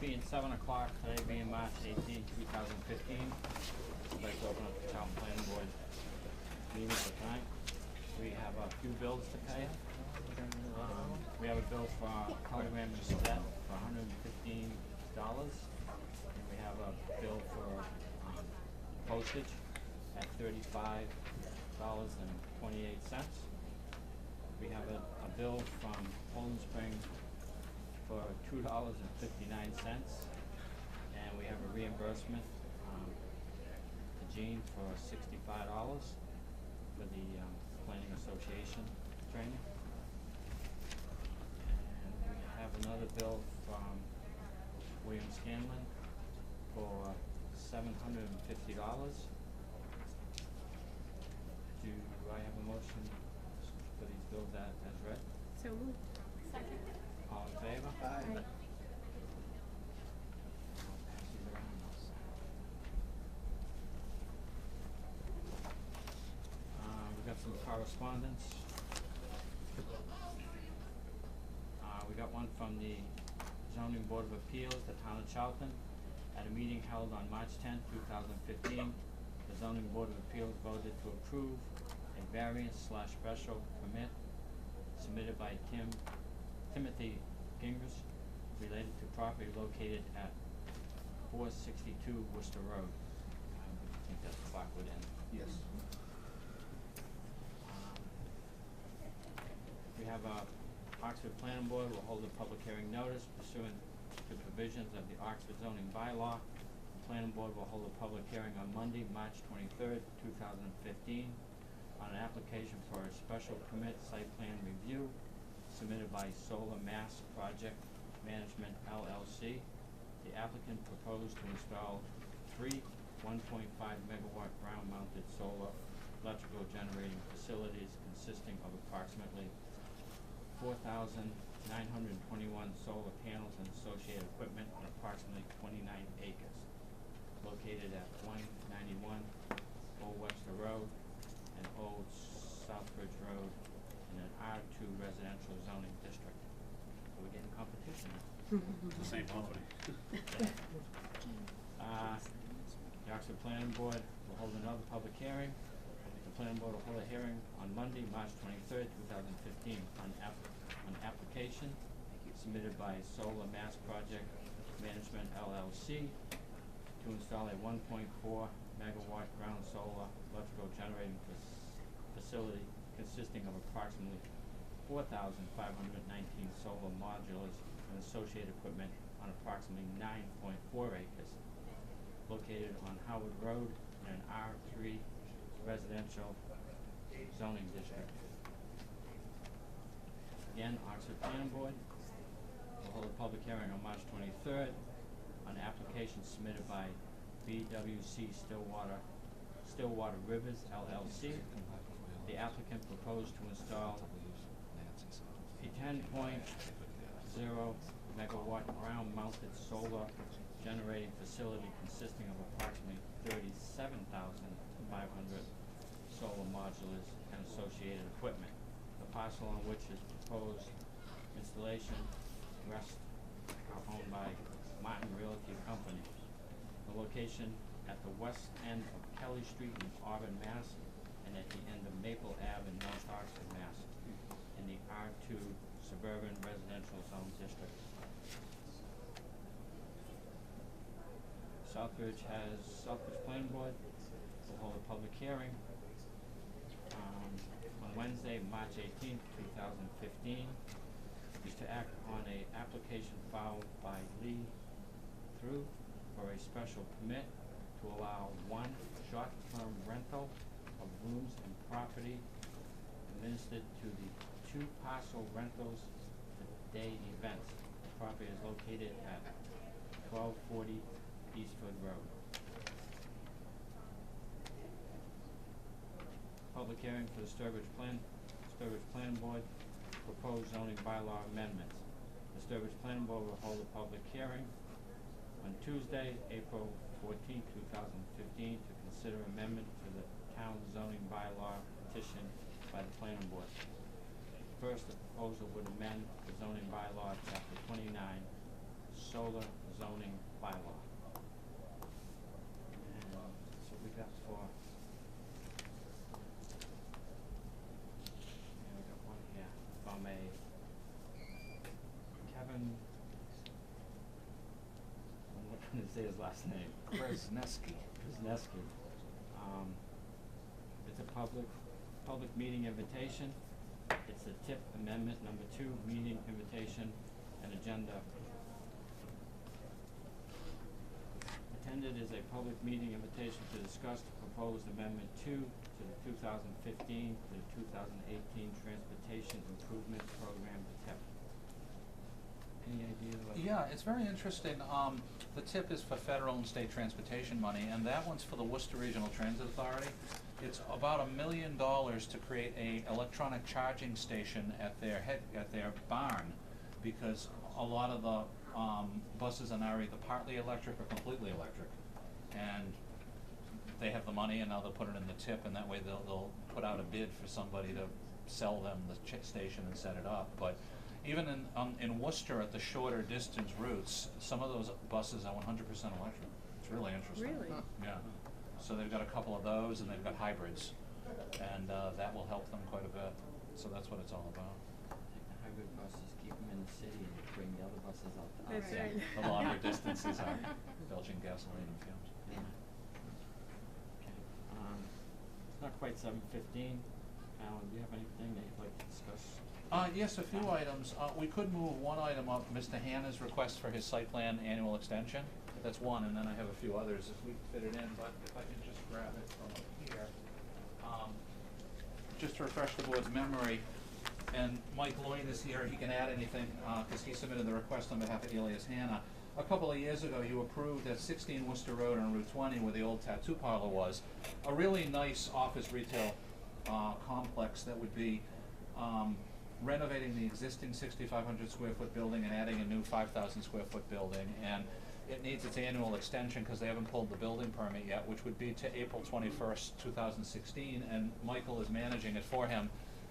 being 7 o'clock, today being March 18, 2015, I'd like to open up the town planning board meeting for tonight. We have a few bills to pay. We have a bill for Telegram and Gazette for $115. And we have a bill for postage at $35.28. We have a bill from Poland Spring for $2.59, and we have a reimbursement to Gene for $65 for the Planning Association training. And we have another bill from William Scanlon for $750. Do I have a motion for these bills as read? So moved. Second. All in favor? Aye. I'll pass these around also. We've got some correspondence. We got one from the Zoning Board of Appeals, the Town of Charlton. At a meeting held on March 10, 2015, the Zoning Board of Appeals voted to approve a variance/special permit submitted by Timothy Gingras related to property located at 462 Worcester Road. I think that's Blackwood Inn. Yes. We have a Oxford Planning Board will hold a public hearing notice pursuant to provisions of the Oxford zoning bylaw. The Planning Board will hold a public hearing on Monday, March 23rd, 2015, on an application for a special permit site plan review submitted by Solar Mass Project Management LLC. The applicant proposed to install 3 1.5 megawatt ground-mounted solar electrical generating facilities consisting of approximately 4,921 solar panels and associated equipment on approximately 29 acres, located at 191 Old Webster Road and Old Southbridge Road in an R2 residential zoning district. So we're getting competition now. It's the same company. The Oxford Planning Board will hold another public hearing. The Planning Board will hold a hearing on Monday, March 23rd, 2015, on application submitted by Solar Mass Project Management LLC to install a 1.4 megawatt ground solar electrical generating facility consisting of approximately 4,519 solar modulars and associated equipment on approximately 9.4 acres, located on Howard Road in an R3 residential zoning district. Again, Oxford Planning Board will hold a public hearing on March 23rd on application submitted by BWC Stillwater Rivers LLC. The applicant proposed to install a 10.0 megawatt ground-mounted solar generating facility consisting of approximately 37,500 solar modulars and associated equipment. The parcel on which is proposed installation rests are owned by Martin Realty Company. The location at the west end of Kelly Street in Auburn, Mass, and at the end of Maple Ave in North Oxford, Mass, in the R2 suburban residential zone district. Southbridge Planning Board will hold a public hearing on Wednesday, March 18, 2015, is to act on a application filed by Lee Through for a special permit to allow one short-term rental of rooms and property administered to the 2 parcel rentals for day events. The property is located at 1240 Eastford Road. Public hearing for the Sturbridge Planning Board proposed zoning bylaw amendments. The Sturbridge Planning Board will hold a public hearing on Tuesday, April 14, 2015, to consider amendment to the town zoning bylaw petition by the Planning Board. First, the proposal would amend the zoning bylaw, Chapter 29, solar zoning bylaw. And that's what we got for. Yeah, we got one here from a Kevin, I'm looking to say his last name. Krasneski. Wisniewski. It's a public meeting invitation. It's a tip amendment number 2, meeting invitation and agenda. Attended is a public meeting invitation to discuss the proposed amendment 2 to the 2015 to the 2018 Transportation Improvement Program, the TIP. Any idea what? Yeah, it's very interesting. The tip is for federal and state transportation money, and that one's for the Worcester Regional Transit Authority. It's about $1 million to create a electronic charging station at their barn, because a lot of the buses are now either partly electric or completely electric, and they have the money, and now they'll put it in the tip, and that way they'll put out a bid for somebody to sell them the station and set it up. But even in Worcester, at the shorter distance routes, some of those buses are 100% electric. It's really interesting. Really? Huh. Yeah. So they've got a couple of those, and they've got hybrids, and that will help them quite a bit. So that's what it's all about. The hybrid buses keep them in the city and bring the other buses out to us. That's right. The longer distances are belching gasoline and fumes. Yeah. Okay, it's not quite 7:15. Alan, do you have anything that you'd like to discuss? Yes, a few items. We could move one item up, Mr. Hannah's request for his site plan annual extension. That's one, and then I have a few others if we fit it in, but if I can just grab it from up here. Just to refresh the board's memory, and Mike Lloyd is here, he can add anything, because he submitted the request on behalf of Elias Hannah. A couple of years ago, you approved at 16 Worcester Road on Route 20, where the old tattoo parlor was, a really nice office retail complex that would be renovating the existing 6,500 square foot building and adding a new 5,000 square foot building. And it needs its annual extension because they haven't pulled the building permit yet, which would be to April 21st, 2016. And Michael is managing it for him,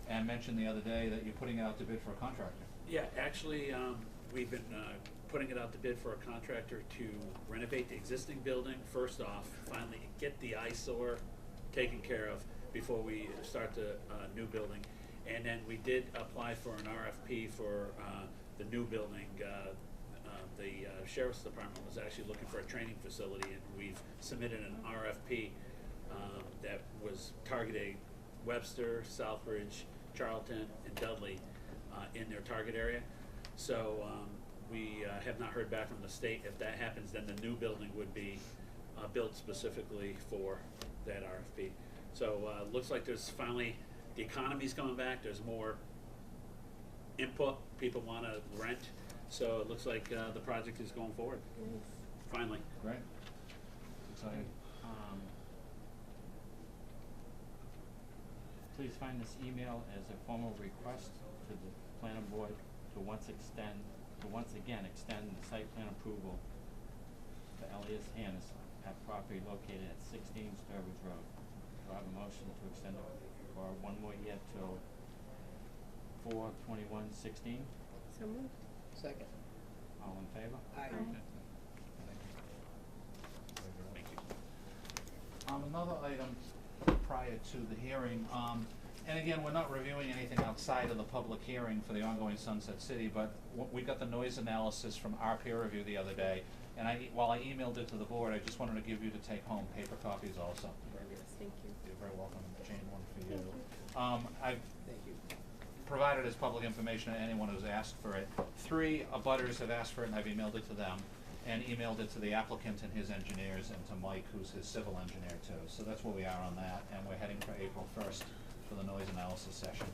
and mentioned the other day that you're putting it out to bid for a contractor. Yeah, actually, we've been putting it out to bid for a contractor to renovate the existing building, first off, finally get the eyesore taken care of before we start the new building. And then we did apply for an RFP for the new building. The Sheriff's Department was actually looking for a training facility, and we've submitted an RFP that was targeting Webster, Southbridge, Charlton, and Dudley in their target area. So we have not heard back from the state. If that happens, then the new building would be built specifically for that RFP. So looks like there's finally, the economy's coming back, there's more input, people want to rent, so it looks like the project is going forward, finally. Great. Exciting. Please find this email as a formal request to the planning board to once again extend the site plan approval for Elias Hannah at property located at 16 Sturbridge Road. Do I have a motion to extend it for one more year till 4/21/16? So moved. Second. All in favor? Aye. Thank you. Another item prior to the hearing, and again, we're not reviewing anything outside of the public hearing for the ongoing Sunset City, but we got the noise analysis from our peer review the other day, and while I emailed it to the board, I just wanted to give you to take home paper copies also. Yes, thank you. You're very welcome, Jane, one for you. Thank I've you. provided as public information to anyone who's asked for it. 3 abutters have asked for it, and I've emailed it to them, and emailed it to the applicant and his engineers, and to Mike, who's his civil engineer too. So that's where we are on that, and we're heading for April 1st for the noise analysis session.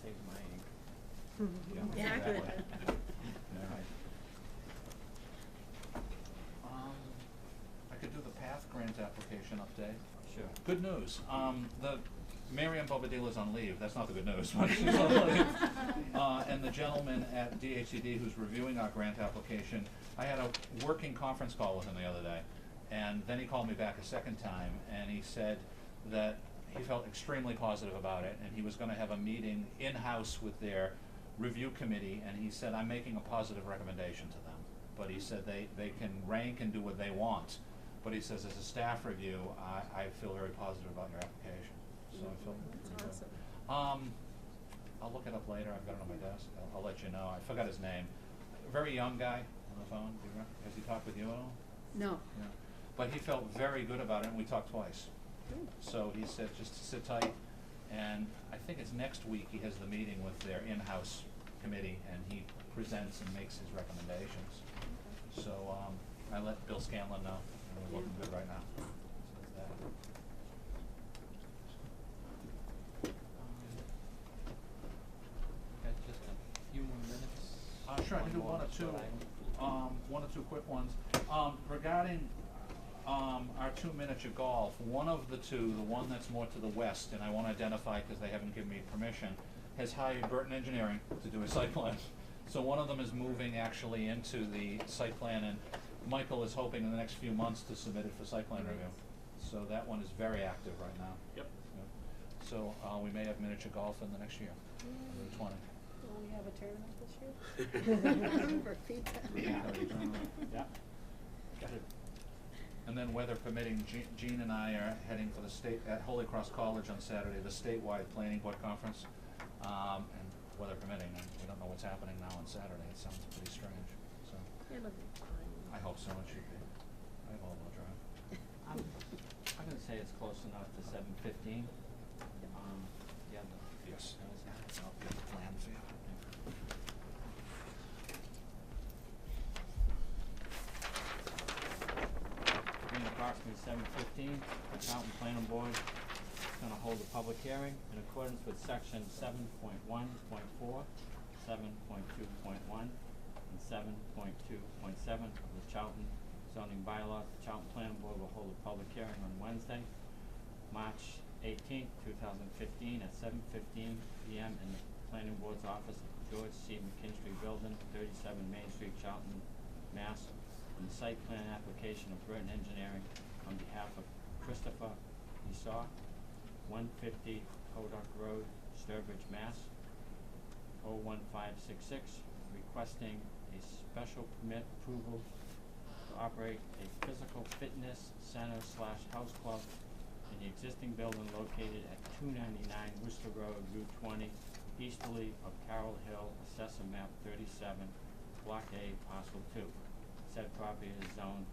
Save my ink. Yeah, Yeah, exactly. good. All right. I could do the PATH grant application update. Sure. Good news, the Miriam Bobadilla's on leave, that's not the good news, but she's on leave. And the gentleman at DHCD who's reviewing our grant application, I had a working conference call with him the other day, and then he called me back a second time, and he said that he felt extremely positive about it, and he was gonna have a meeting in-house with their review committee, and he said, I'm making a positive recommendation to them. but he said they can rank and do what they want. But he says as a staff review, I feel very positive about your application, so I feel pretty good. That's awesome. I'll look it up later, I've got it on my desk, I'll let you know, I forgot his name. Very young guy on the phone, do you remember, has he talked with you at all? No. Yeah, but he felt very good about it, and we talked twice. Good. So he said just to sit tight, and I think it's next week he has the meeting with their in-house committee, and he presents and makes his recommendations. So, I let Bill Scanlon know, and we're looking good right now. So that's that. Got just a few more minutes. Sure, I can do more one or two, short item. quick ones. Regarding, our 2 miniature golf, one of the two, the one that's more to the west, and I won't identify because they haven't given me permission, has hired Burton Engineering to do a site plan. So one of them is moving actually into the site plan, and Michael is hoping in the next few months to submit it for site plan review. So that one is very active right now. Yep. Yeah. So, we may have miniature golf in the next year, Yay. 20. Will we have a tournament this year? For pizza. Yeah. Got it. And then weather permitting, Jean and I are heading for the state, at Holy Cross College on Saturday, the statewide planning board conference. And weather permitting, and we don't know what's happening now on Saturday, it sounds pretty strange, so. It'll be fine. I hope so, it should be. I have all-wheel drive. I'm gonna say it's close enough to 7:15. Yeah, Yes. I'll get the plan for you. Being approximately 7:15, the Taunton Planning Board is gonna hold a public hearing in accordance with section 7.1.4, 7.2.1, and 7.2.7 of the Charlton zoning bylaws. The Charlton Planning Board will hold a public hearing on Wednesday, March 18th, 2015, at 7:15 p.m. in the Planning Board's office at George C. McKinstry Building, 37 Main Street, Charlton, Mass. On the site plan application of Burton Engineering on behalf of Christopher Esau, 150 Hodock Road, Sturbridge, Mass. 01566, requesting a special permit approval to operate a physical fitness center / house club in the existing building located at 299 Worcester Road, Route 20, easterly of Carroll Hill, Assessor Map 37, Block A, Parcel 2. Said property is zoned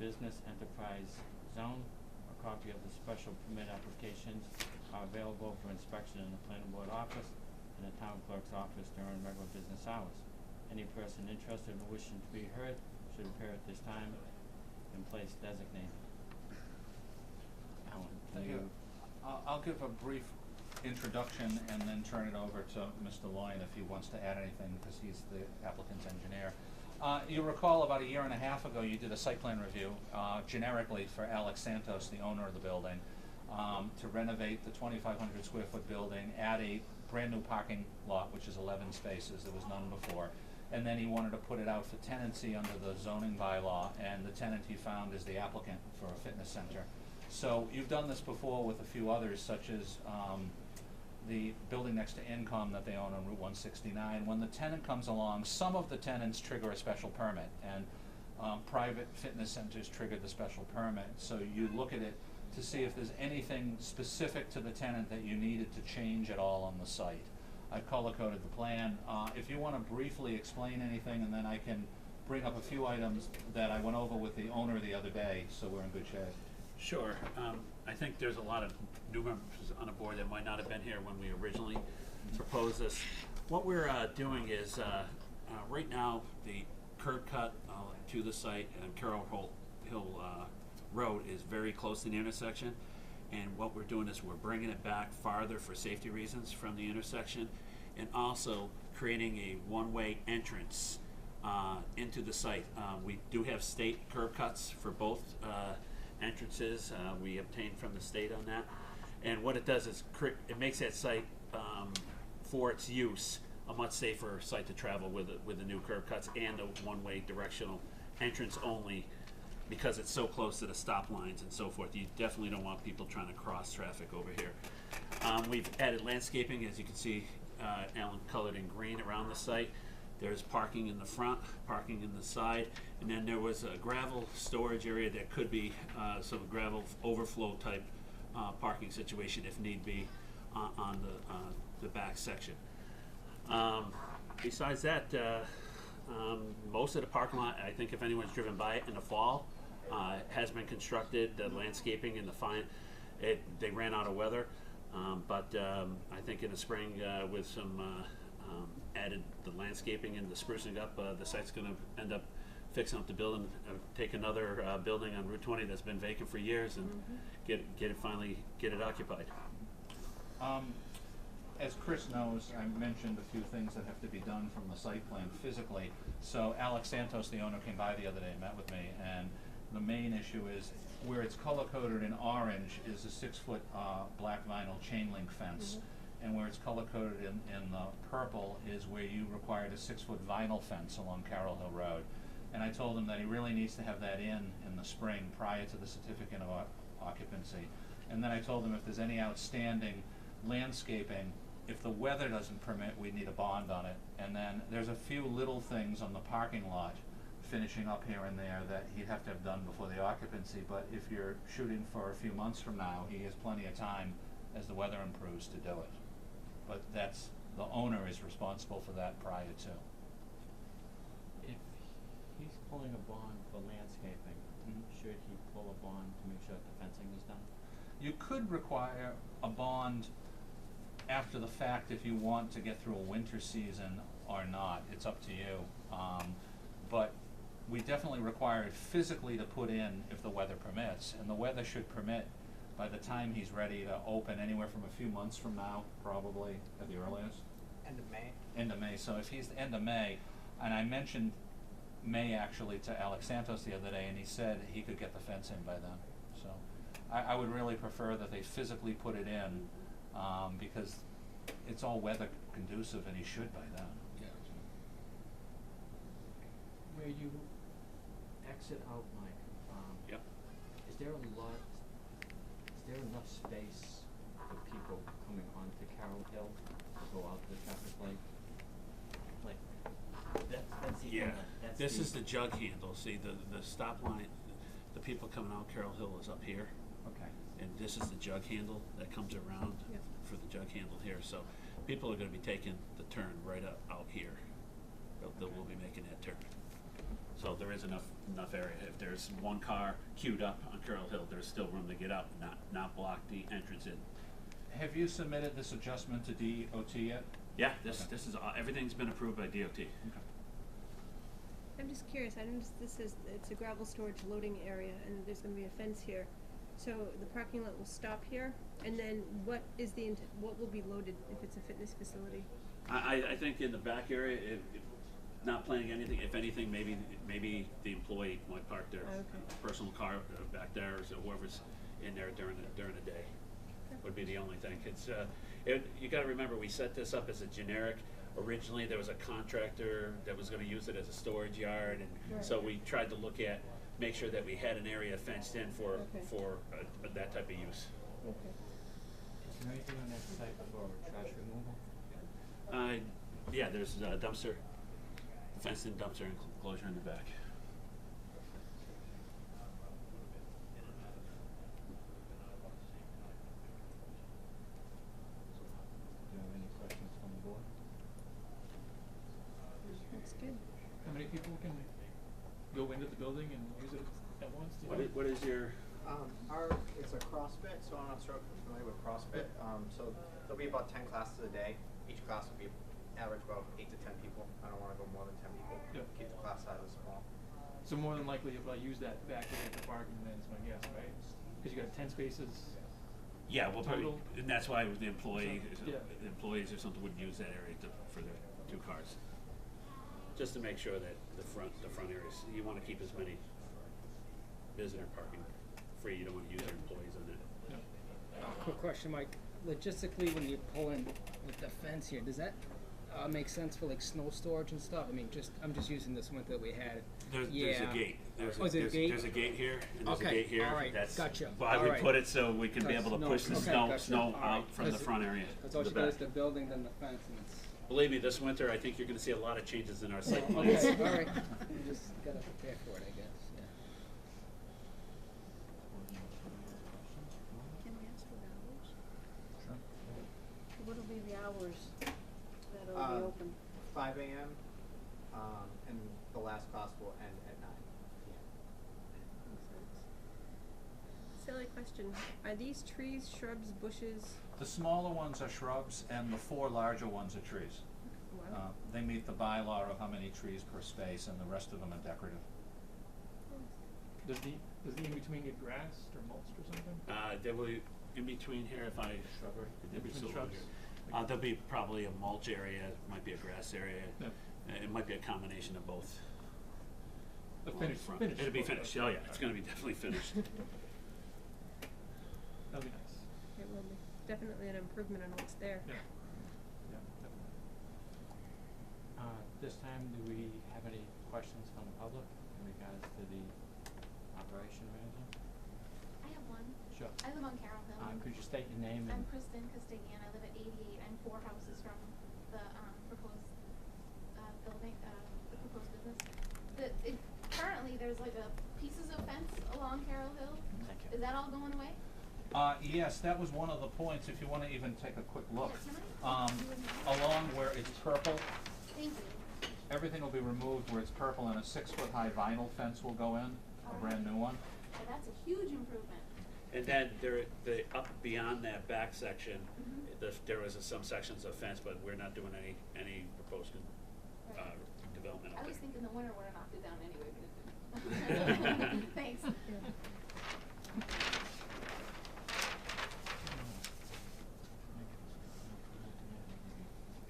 Business Enterprise Zone. A copy of the special permit applications are available for inspection in the planning board office and the town clerk's office during regular business hours. Any person interested in wishing to be heard should appear at this time in place designated. Alan, Thank you. I'll give a brief introduction and then turn it over to Mr. Loyne if he wants to add anything, because he's the applicant's engineer. You recall about a year and a half ago, you did a site plan review, generically for Alex Santos, the owner of the building, to renovate the 2,500 square foot building, add a brand new parking lot, which is 11 spaces, there was none before. And then he wanted to put it out for tenancy under the zoning bylaw, and the tenant he found is the applicant for a fitness center. So you've done this before with a few others, such as the building next to Incom that they own on Route 169. When the tenant comes along, some of the tenants trigger a special permit, and private fitness centers trigger the special permit. So you look at it to see if there's anything specific to the tenant that you needed to change at all on the site. I color-coded the plan. If you want to briefly explain anything, and then I can bring up a few items that I went over with the owner the other day, so we're in good shape. Sure. I think there's a lot of new members on the board that might not have been here when we originally proposed this. What we're doing is, right now, the curb cut to the site and Carroll Hill Road is very close to the intersection. And what we're doing is we're bringing it back farther for safety reasons from the intersection, and also creating a one-way entrance into the site. We do have state curb cuts for both entrances. We obtained from the state on that. And what it does is it makes that site, for its use, a much safer site to travel with the new curb cuts and a one-way directional entrance only, because it's so close to the stop lines and so forth. You definitely don't want people trying to cross traffic over here. We've added landscaping, as you can see, Alan colored in green around the site. There's parking in the front, parking in the side, and then there was a gravel storage area that could be some gravel overflow type parking situation if need be on the back section. Besides that, most of the parking lot, I think if anyone's driven by it in the fall, has been constructed. The landscaping and they ran out of weather, but I think in the spring with some added the landscaping and the sprucing up, the site's going to end up fixing up the building, take another building on Route 20 that's been vacant for years, and get it occupied. As Chris knows, I mentioned a few things that have to be done from the site plan physically. So Alex Santos, the owner, came by the other day and met with me, and the main issue is where it's color-coded in orange is a 6-foot black vinyl chain link fence. And where it's color-coded in the purple is where you required a 6-foot vinyl fence along Carroll Hill Road. And I told him that he really needs to have that in the spring prior to the certificate of occupancy. And then I told him if there's any outstanding landscaping, if the weather doesn't permit, we'd need a bond on it. And then there's a few little things on the parking lot, finishing up here and there, that he'd have to have done before the occupancy. But if you're shooting for a few months from now, he has plenty of time as the weather improves to do it. But the owner is responsible for that prior to. If he's pulling a bond for landscaping, should he pull a bond to make sure that the fencing is done? You could require a bond after the fact if you want to get through a winter season or not. It's up to you. But we definitely require it physically to put in if the weather permits, and the weather should permit by the time he's ready to open, anywhere from a few months from now, probably at the earliest. End of May. End of May. So if he's the end of May, and I mentioned May actually to Alex Santos the other day, and he said he could get the fence in by then. So I would really prefer that they physically put it in, because it's all weather conducive, and he should by then. Where you exit out, Mike, Yep. is there enough space for people coming onto Carroll Hill to go out to the traffic light? Like, that's the Yeah, inlet, this is the jug handle. See, the stop line, the people coming out Carroll Hill is up here, Okay. and this is the jug handle that comes around for the jug handle here. So people are going to be taking the turn right out here. They will be making that turn. So there is enough area. If there's one car queued up on Carroll Hill, there's still room to get up, not block the entrance in. Have you submitted this adjustment to DOT yet? Yeah, this is everything's been approved by DOT. Okay. I'm just curious, I noticed it's a gravel storage loading area, and there's gonna be a fence here. So the parking lot will stop here, and then what will be loaded if it's a fitness facility? I think in the back area, not planning anything. If anything, maybe the employee might park their personal car back there, or so whoever's in there during the day. Would be the only thing. It's you got to remember, we set this up as a generic. Originally, there was a contractor that was going to use it as a storage yard, and so we tried to make sure that we had an area fenced in for that type of use. Okay. Is there anything on that site for trash removal? Yeah, there's a dumpster, fenced-in dumpster enclosure in the back. Do you have any questions from the board? That's good. How many people can go into the building and use it at once? Do you know? What is your? It's a CrossFit, so I'm not sure if you're familiar with CrossFit. So there'll be about 10 classes a day. Each class will be average about 8 to 10 people. I don't want to go more than 10 people. Yep. Keep the class sizes small. So more than likely, if I use that back area for parking, then it's my guess, right? Because you got 10 spaces. Yeah, we'll probably, Total? and that's why the employees Yeah. or something would use that area for their 2 cars. Just to make sure that the front areas, you want to keep as many visitor parking free. You don't want to use your employees on it. Quick question, Mike. Logistically, when you pull in with the fence here, does that make sense for like snow storage and stuff? I mean, I'm just using this winter that we had. There's a gate. There's is it a gate? There's a gate here, and there's a Okay, gate here. all right, That's gotcha. why All we right. put it, so we can be able to push the Okay, snow gotcha. All right. out from the front area I to thought the you guys back. the building, then the fence, and it's. believe me, this winter, I think you're gonna see a lot of changes in our site plans. Okay, all right. You just gotta prepare for it, I guess, yeah. Can we ask for the hours? Sure. What'll be the hours that'll be Um, open? 5 a.m. And the last class will end at 9 p.m. Makes sense. Silly question. Are these trees, shrubs, bushes? The smaller ones are shrubs, and the 4 larger ones are trees. Wow. They meet the bylaw of how many trees per space, and the rest of them are decorative. Does the in-between get grass or mulched or something? There will, in between here, if I. Shrubbery. There In be between so shrubs. here. There'll be probably a mulch area, might be a grass area. Yeah. It might be a combination of both. But along the finished, front. finished. It'll be both, finished, okay. oh yeah, it's gonna be definitely finished. That'll be nice. It will be. Definitely an improvement on what's there. Yeah. Yeah, definitely. This time, do we have any questions from the public in regards to the operation or anything? I have one. Sure. I live on Carroll Hill. Could you state your name I'm and? Kristen Castigian. I live at 88. I'm 4 houses from the proposed building, the proposed business. Currently, there's like pieces of fence along Carroll Hill. Thank you. Is that all going away? Yes, that was one of the points, if you wanna even take a quick look. Yeah, can I? You wouldn't mind? Along where it's purple, Thank you. everything will be removed where it's purple, and a 6-foot-high vinyl fence will go in, a brand new one. Yeah, that's a huge improvement. And then up beyond that back section, there was some sections of fence, but we're not doing any proposed, development I up was there. thinking the winter would have knocked it down anyway, but it didn't. Thanks.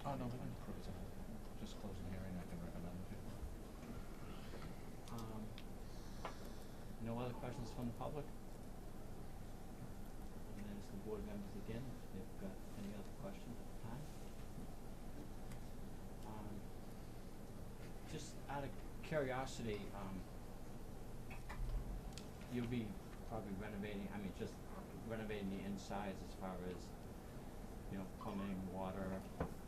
Oh, no, we didn't approve it. Just close the hearing, I can recommend it. No other questions from the public? And then as the board members again, if they've got any other questions at the time. Just out of curiosity, you'll be probably renovating, just renovating the insides as far as, plumbing, water,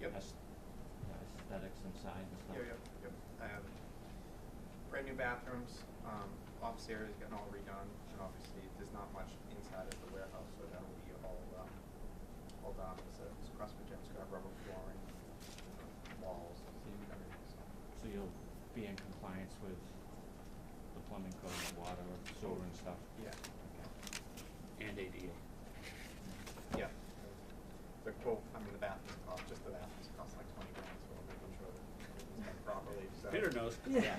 Yep. aesthetics inside and stuff? Yep. I have brand new bathrooms, office area is getting all redone, and obviously there's not much inside of the warehouse, so that'll be all done. It's CrossFit gym, it's got rubber flooring, walls, everything, so. So you'll be in compliance with the plumbing code, water, sewer and stuff? Yeah. And ADA. Yeah. The bathrooms just the bathrooms cost like $20, so we're making sure that it's done properly, so. Peter knows. Yeah.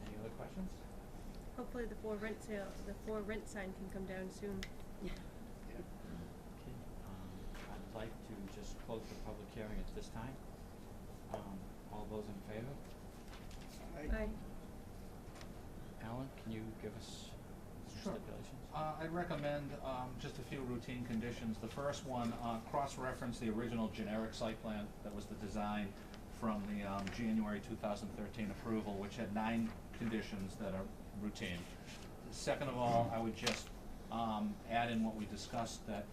Any other questions? Hopefully the for rent sign can come down soon. Okay. I'd like to just close the public hearing at this time. All those in favor? Aye. Alan, can you give us some Sure. stipulations? I'd recommend just a few routine conditions. The first one, cross-reference the original generic site plan that was the design from the January 2013 approval, which had 9 conditions that are routine. Second of all, I would just add in what we discussed, that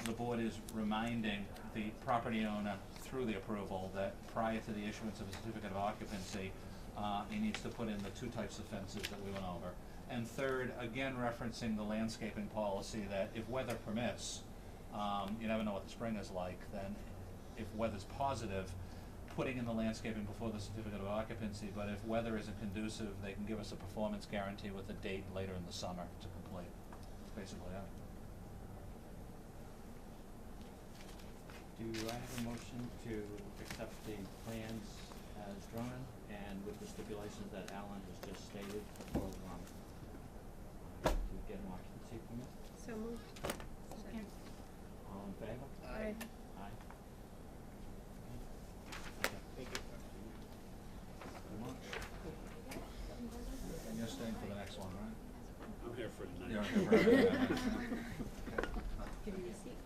the board is reminding the property owner through the approval that prior to the issuance of a certificate of occupancy, he needs to put in the 2 types of fences that we went over. And third, again referencing the landscaping policy, that if weather permits, you never know what the spring is like, then if weather's positive, putting in the landscaping before the certificate of occupancy, but if weather isn't conducive, they can give us a performance guarantee with a date later in the summer to complete. That's basically it. Do I have a motion to accept the plans as drawn and with the stipulations that Alan has just stated for, to get an occupancy permit? So moved. Second. All in favor? Aye. Aye. Okay. Thank you. Good much. And you're staying for the next one, right? I'm here for tonight. You're okay for everything. Give you a seat.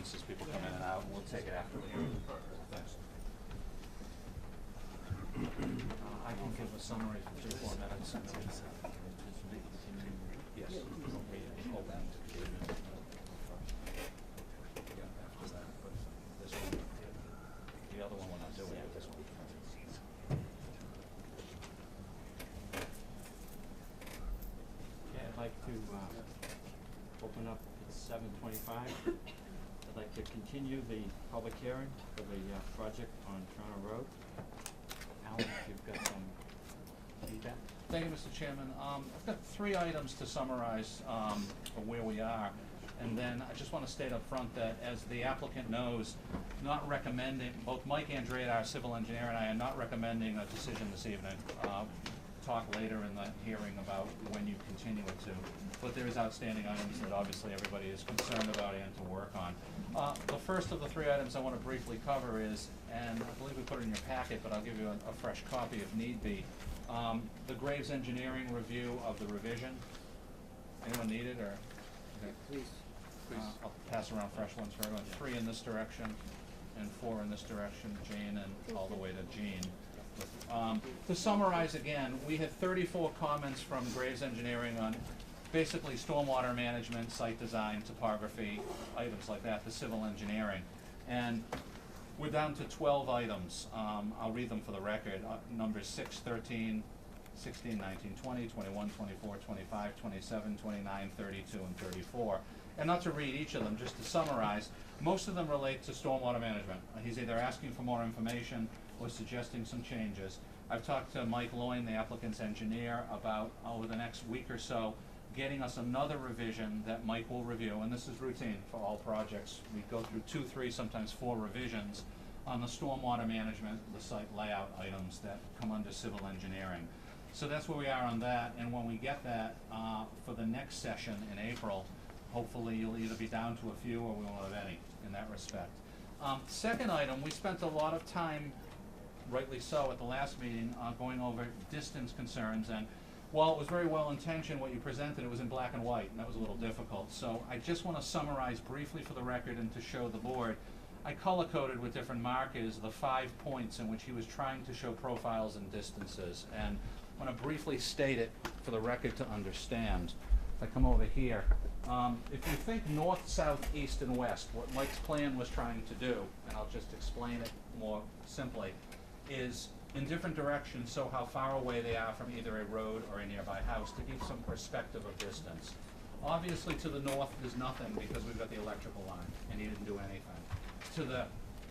comments as people come in and out, and we'll take it after the hearing. Thanks. I can give a summary for 3 or 4 minutes. And then, yes. Hold on. Yeah, after that, but this one, the other one we're not doing, this one. Okay, I'd like to, open up, it's 7:25. I'd like to continue the public hearing for the, project on Toronto Road. Alan, if you've got some feedback? Thank you, Mr. Chairman. I've got 3 items to summarize for where we are. And then I just want to state up front that, as the applicant knows, not recommending, both Mike Andrade, our civil engineer, and I are not recommending a decision this evening. Talk later in the hearing about when you continue it to. But there is outstanding items that obviously everybody is concerned about and to work on. The first of the 3 items I want to briefly cover is, and I believe we put it in your packet, but I'll give you a fresh copy if need be. The Graves Engineering review of the revision. Anyone need it, or? Okay. Please. I'll pass around fresh ones for everyone. 3 in this direction and 4 in this direction, Jane, and all the way to Jean. To summarize again, we had 34 comments from Graves Engineering on basically stormwater management, site design, topography, items like that, the civil engineering. And we're down to 12 items. I'll read them for the record. Numbers 6, 13, 16, 19, 20, 21, 24, 25, 27, 29, 32, and 34. And not to read each of them, just to summarize, most of them relate to stormwater management. He's either asking for more information or suggesting some changes. I've talked to Mike Loyne, the applicant's engineer, about over the next week or so getting us another revision that Mike will review, and this is routine for all projects. We go through 2, 3, sometimes 4 revisions on the stormwater management, the site layout items that come under civil engineering. So that's where we are on that, and when we get that for the next session in April, hopefully you'll either be down to a few or we won't have any in that respect. Second item, we spent a lot of time, rightly so, at the last meeting, going over distance concerns, and while it was very well intentioned what you presented, it was in black and white, and that was a little difficult. So I just want to summarize briefly for the record and to show the board. I color-coded with different markers the 5 points in which he was trying to show profiles and distances, and I want to briefly state it for the record to understand. If I come over here, if you think north, south, east, and west, what Mike's plan was trying to do, and I'll just explain it more simply, is in different directions, so how far away they are from either a road or a nearby house, to give some perspective of distance. Obviously to the north there's nothing because we've got the electrical line and he didn't do anything. To the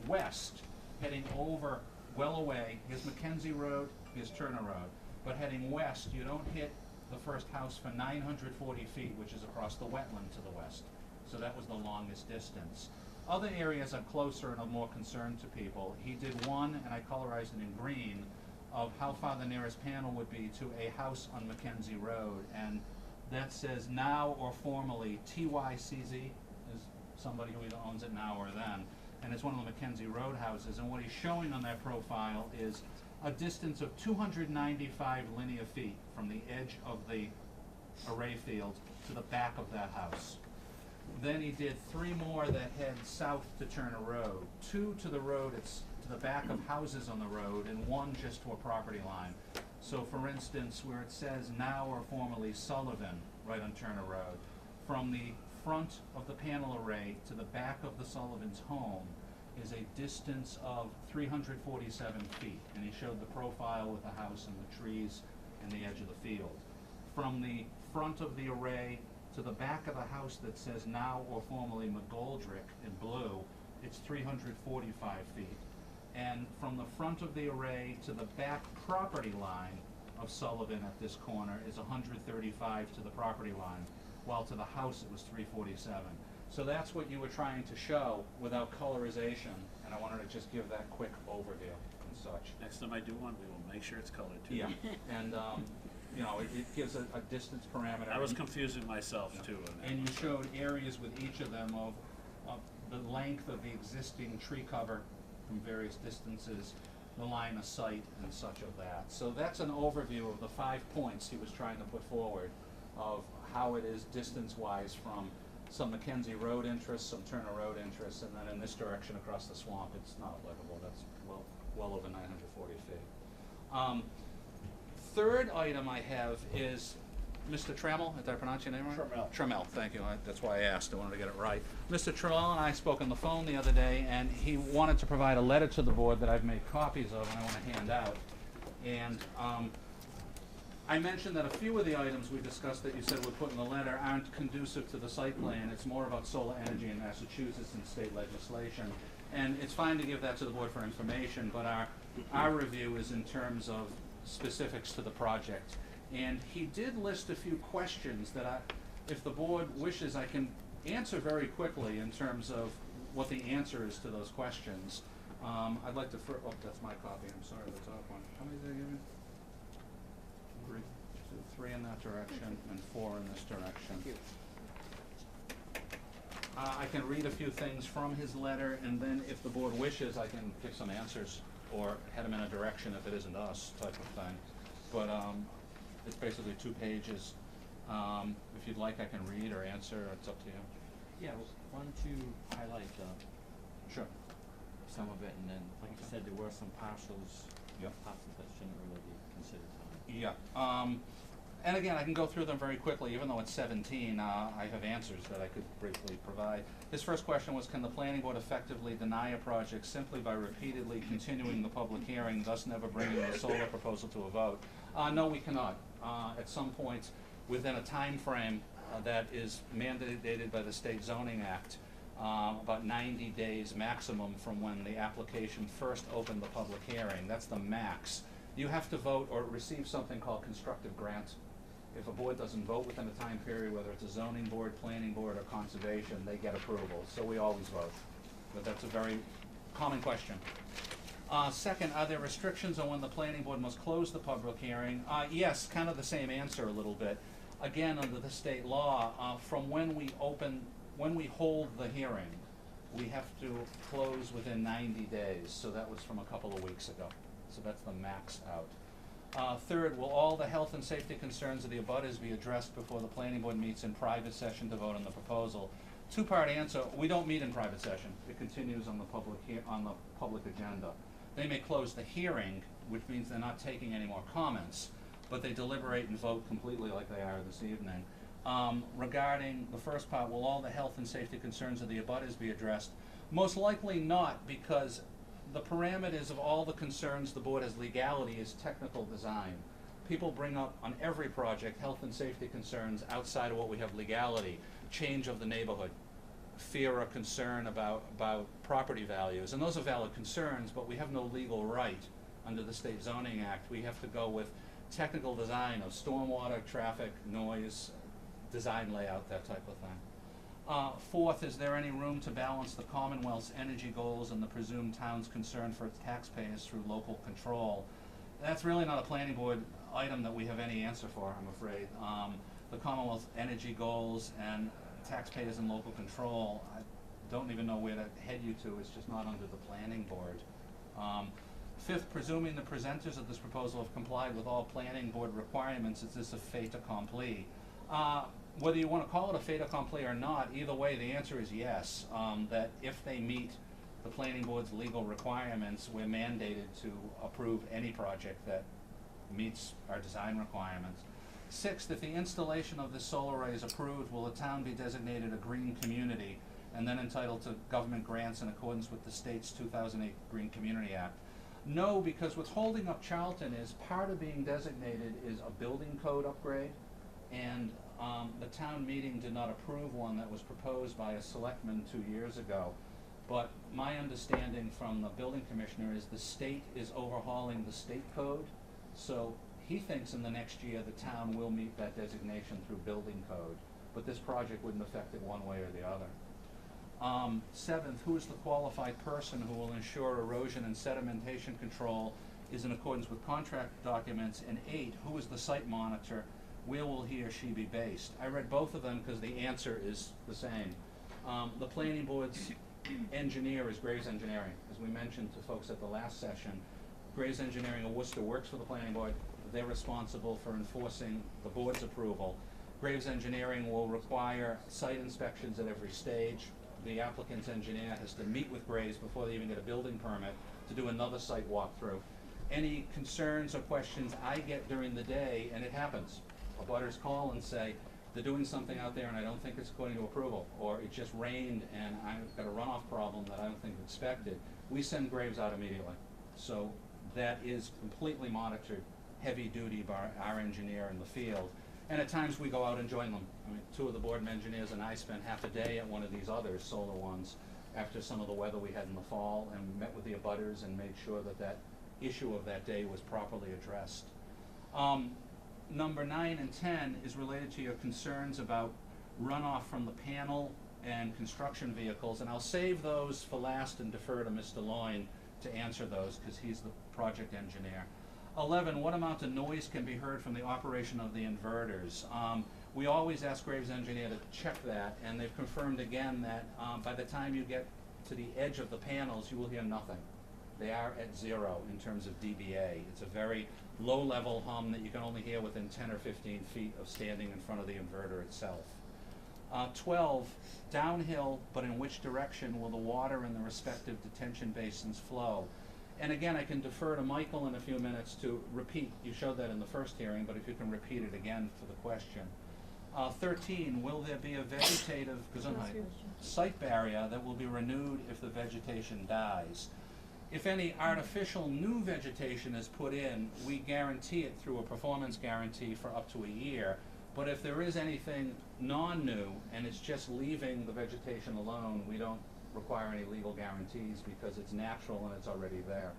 west, heading over, well away, here's Mackenzie Road, here's Turner Road, but heading west you don't hit the first house for 940 feet, which is across the wetland to the west. So that was the longest distance. Other areas are closer and of more concern to people. He did one, and I colorized it in green, of how far the nearest panel would be to a house on Mackenzie Road, and that says now or formerly TYCZ, is somebody who either owns it now or then, and it's one of the Mackenzie Road houses, and what he's showing on that profile is a distance of 295 linear feet from the edge of the array field to the back of that house. Then he did 3 more that head south to Turner Road, 2 to the road, it's to the back of houses on the road, and 1 just to a property line. So for instance, where it says now or formerly Sullivan, right on Turner Road, from the front of the panel array to the back of the Sullivan's home is a distance of 347 feet, and he showed the profile with the house and the trees and the edge of the field. From the front of the array to the back of the house that says now or formerly McGoldrick in blue, it's 345 feet. And from the front of the array to the back property line of Sullivan at this corner is 135 to the property line, while to the house it was 347. So that's what you were trying to show without colorization, and I wanted to just give that quick overview and such. Next time I do one, we will make sure it's colored too. Yeah, and you know, it gives a distance parameter. I was confusing myself too. And you showed areas with each of them of the length of the existing tree cover from various distances, the line of sight and such of that. So that's an overview of the 5 points he was trying to put forward of how it is distance-wise from some Mackenzie Road interests, some Turner Road interests, and then in this direction across the swamp, it's not applicable. That's well over 940 feet. Third item I have is Mr. Trammell, did I pronounce your name right? Trammell. Trammell, thank you. That's why I asked. I wanted to get it right. Mr. Trammell and I spoke on the phone the other day, and he wanted to provide a letter to the board that I've made copies of and I want to hand out. And I mentioned that a few of the items we discussed that you said would put in the letter aren't conducive to the site plan. It's more about solar energy in Massachusetts and state legislation. And it's fine to give that to the board for information, but our review is in terms of specifics to the project. And he did list a few questions that if the board wishes, I can answer very quickly in terms of what the answer is to those questions. I'd like to, oh, that's my copy, I'm sorry, the top one. How many did I give you? Three. So 3 in that direction and 4 in this direction. I can read a few things from his letter, and then if the board wishes, I can give some answers or head him in a direction if it isn't us type of thing. But it's basically 2 pages. If you'd like, I can read or answer. It's up to you. Yeah, well, why don't you highlight Sure. some of it, and then, like you said, there were some parcels, Yep. parcels that shouldn't really be considered tonight. Yeah. And again, I can go through them very quickly. Even though it's 17, I have answers that I could briefly provide. His first question was, can the planning board effectively deny a project simply by repeatedly continuing the public hearing, thus never bringing the solar proposal to a vote? No, we cannot. At some point, within a time frame that is mandated by the State Zoning Act, about 90 days maximum from when the application first opened the public hearing. That's the max. You have to vote or receive something called constructive grant. If a board doesn't vote within a time period, whether it's a zoning board, planning board, or conservation, they get approval. So we always vote. But that's a very common question. Second, are there restrictions on when the planning board must close the public hearing? Yes, kind of the same answer a little bit. Again, under the state law, from when we hold the hearing, we have to close within 90 days. So that was from a couple of weeks ago. So that's the max out. Third, will all the health and safety concerns of the abutters be addressed before the planning board meets in private session to vote on the proposal? 2-part answer, we don't meet in private session. It continues on the public agenda. They may close the hearing, which means they're not taking any more comments, but they deliberate and vote completely like they are this evening. Regarding the first part, will all the health and safety concerns of the abutters be addressed? Most likely not, because the parameters of all the concerns the board has legality is technical design. People bring up on every project health and safety concerns outside of what we have legality, change of the neighborhood, fear or concern about property values, and those are valid concerns, but we have no legal right under the State Zoning Act. We have to go with technical design of stormwater, traffic, noise, design layout, that type of thing. Fourth, is there any room to balance the Commonwealth's energy goals and the presumed town's concern for its taxpayers through local control? That's really not a planning board item that we have any answer for, I'm afraid. The Commonwealth's energy goals and taxpayers and local control, I don't even know where to head you to. It's just not under the planning board. Fifth, presuming the presenters of this proposal have complied with all planning board requirements, is this a fait accompli? Whether you want to call it a fait accompli or not, either way, the answer is yes. That if they meet the planning board's legal requirements, we're mandated to approve any project that meets our design requirements. Sixth, if the installation of this solar array is approved, will the town be designated a green community and then entitled to government grants in accordance with the state's 2008 Green Community Act? No, because what's holding up Charlton is part of being designated is a building code upgrade, and the town meeting did not approve one that was proposed by a selectman 2 years ago. But my understanding from the building commissioner is the state is overhauling the state code, so he thinks in the next year the town will meet that designation through building code, but this project wouldn't affect it one way or the other. Seventh, who is the qualified person who will ensure erosion and sedimentation control is in accordance with contract documents? And 8, who is the site monitor? Where will he or she be based? I read both of them because the answer is the same. The planning board's engineer is Graves Engineering. As we mentioned to folks at the last session, Graves Engineering of Worcester works for the planning board. They're responsible for enforcing the board's approval. Graves Engineering will require site inspections at every stage. The applicant's engineer has to meet with Graves before they even get a building permit to do another site walkthrough. Any concerns or questions I get during the day, and it happens, abutters call and say, they're doing something out there and I don't think it's according to approval, or it just rained and I've got a runoff problem that I don't think expected. We send Graves out immediately. So that is completely monitored, heavy duty by our engineer in the field. And at times we go out and join them. I mean, two of the board engineers and I spent half a day at one of these other solar ones after some of the weather we had in the fall, and met with the abutters and made sure that that issue of that day was properly addressed. Number 9 and 10 is related to your concerns about runoff from the panel and construction vehicles, and I'll save those for last and defer to Mr. Loyne to answer those, because he's the project engineer. 11, what amount of noise can be heard from the operation of the inverters? We always ask Graves Engineer to check that, and they've confirmed again that by the time you get to the edge of the panels, you will hear nothing. They are at 0 in terms of dBA. It's a very low-level hum that you can only hear within 10 or 15 feet of standing in front of the inverter itself. 12, downhill, but in which direction will the water in the respective detention basins flow? And again, I can defer to Michael in a few minutes to repeat. You showed that in the first hearing, but if you can repeat it again for the question. 13, will there be a vegetative site barrier that will be renewed if the vegetation dies? If any artificial new vegetation is put in, we guarantee it through a performance guarantee for up to a year. But if there is anything non-new and it's just leaving the vegetation alone, we don't require any legal guarantees because it's natural and it's already there.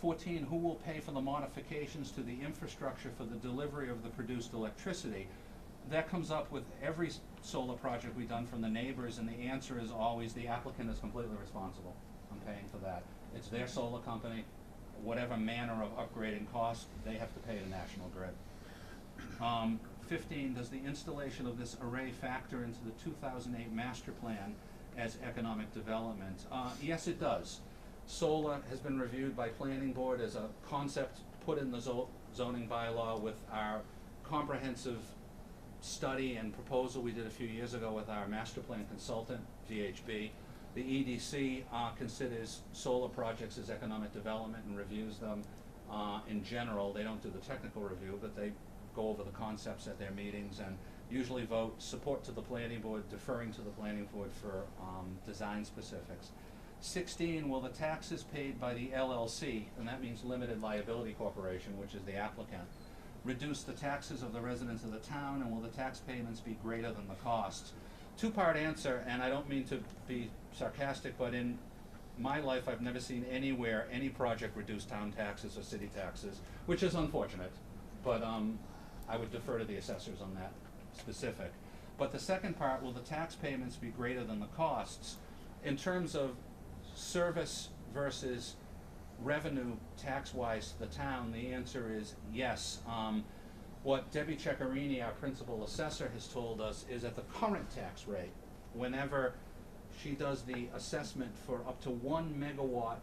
14, who will pay for the modifications to the infrastructure for the delivery of the produced electricity? That comes up with every solar project we've done from the neighbors, and the answer is always the applicant is completely responsible. I'm paying for that. It's their solar company. Whatever manner of upgrading cost, they have to pay the National Grid. 15, does the installation of this array factor into the 2008 master plan as economic development? Yes, it does. Solar has been reviewed by Planning Board as a concept put in the zoning bylaw with our comprehensive study and proposal we did a few years ago with our master plan consultant, VHB. The EDC considers solar projects as economic development and reviews them in general. They don't do the technical review, but they go over the concepts at their meetings and usually vote support to the Planning Board, deferring to the Planning Board for design specifics. 16, will the taxes paid by the LLC, and that means Limited Liability Corporation, which is the applicant, reduce the taxes of the residents of the town, and will the tax payments be greater than the costs? Two-part answer, and I don't mean to be sarcastic, but in my life I've never seen anywhere any project reduce town taxes or city taxes, which is unfortunate, but I would defer to the assessors on that specific. But the second part, will the tax payments be greater than the costs? In terms of service versus revenue tax-wise to the town, the answer is yes. What Debbie Ceccarini, our principal assessor, has told us is at the current tax rate, whenever she does the assessment for up to 1 megawatt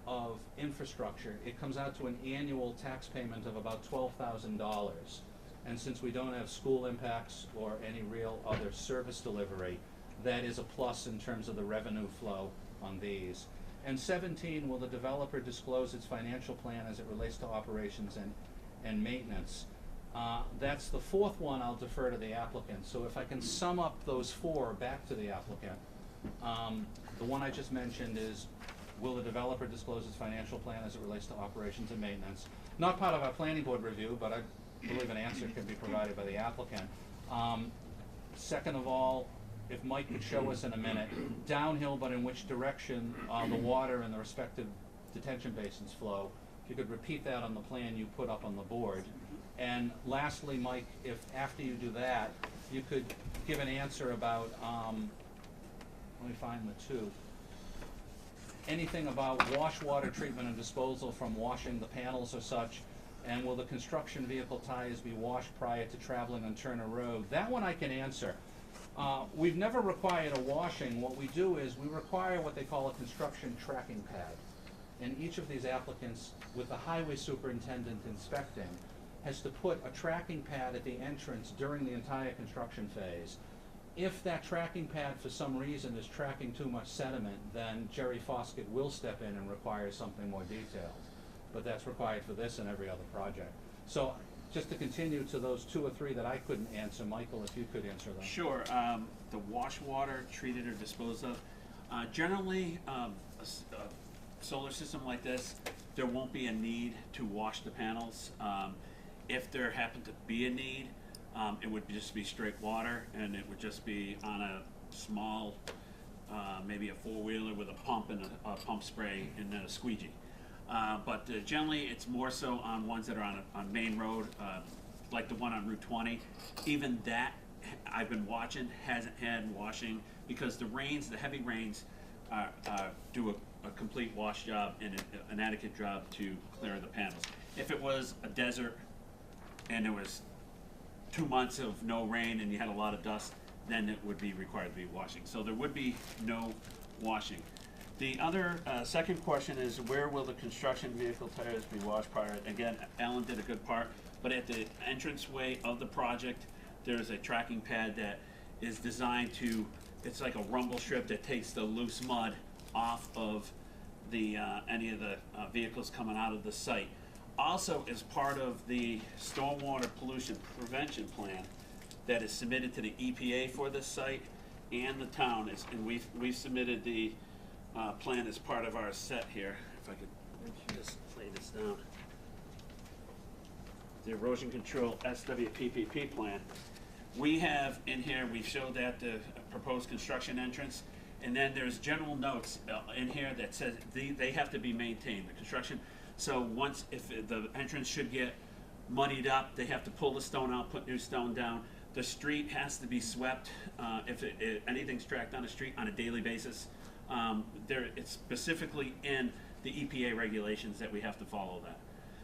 of infrastructure, it comes out to an annual tax payment of about $12,000. And since we don't have school impacts or any real other service delivery, that is a plus in terms of the revenue flow on these. And 17, will the developer disclose its financial plan as it relates to operations and maintenance? That's the fourth one. I'll defer to the applicant. So if I can sum up those four back to the applicant, the one I just mentioned is, will the developer disclose its financial plan as it relates to operations and maintenance? Not part of our planning board review, but I believe an answer can be provided by the applicant. Second of all, if Mike could show us in a minute, downhill, but in which direction the water and the respective detention basins flow. If you could repeat that on the plan you put up on the board. And lastly, Mike, if after you do that, you could give an answer about, let me find the two. Anything about wash water treatment and disposal from washing the panels or such, and will the construction vehicle tires be washed prior to traveling on Turner Road? That one I can answer. We've never required a washing. What we do is we require what they call a construction tracking pad. And each of these applicants, with the highway superintendent inspecting, has to put a tracking pad at the entrance during the entire construction phase. If that tracking pad for some reason is tracking too much sediment, then Jerry Foskett will step in and require something more detailed. But that's required for this and every other project. So just to continue to those 2 or 3 that I couldn't answer, Michael, if you could answer them. Sure, the wash water treated or disposed of, generally, a solar system like this, there won't be a need to wash the panels. If there happened to be a need, it would just be straight water, and it would just be on a small, maybe a 4-wheeler with a pump and a pump spray and then a squeegee. But generally, it's more so on ones that are on main road, like the one on Route 20. Even that, I've been watching, hasn't had washing, because the rains, the heavy rains, do a complete wash job and an adequate job to clear the panels. If it was a desert and there was 2 months of no rain and you had a lot of dust, then it would be required to be washing. So there would be no washing. The other second question is, where will the construction vehicle tires be washed prior? Again, Alan did a good part, but at the entranceway of the project, there's a tracking pad that is designed to, it's like a rumble strip that takes the loose mud off of the any of the vehicles coming out of the site. Also, as part of the stormwater pollution prevention plan that is submitted to the EPA for this site and the town, and we've submitted the plan as part of our set here. If I could just lay this down. The erosion control SWPPP plan. We have in here, we showed that the proposed construction entrance, and then there's general notes in here that says they have to be maintained, the construction. So once, if the entrance should get muddied up, they have to pull the stone out, put new stone down. The street has to be swept if anything's tracked on the street on a daily basis. It's specifically in the EPA regulations that we have to follow that.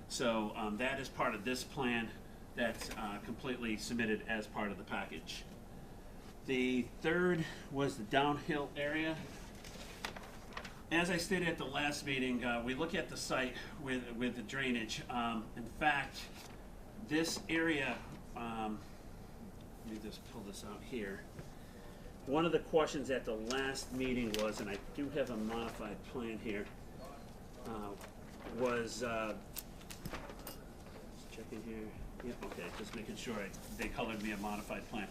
So that is part of this plan that's completely submitted as part of the package. The third was the downhill area. As I stated at the last meeting, we look at the site with the drainage. In fact, this area, let me just pull this out here. One of the questions at the last meeting was, and I do have a modified plan here, was, checking here, yeah, okay, just making sure they colored me a modified plan.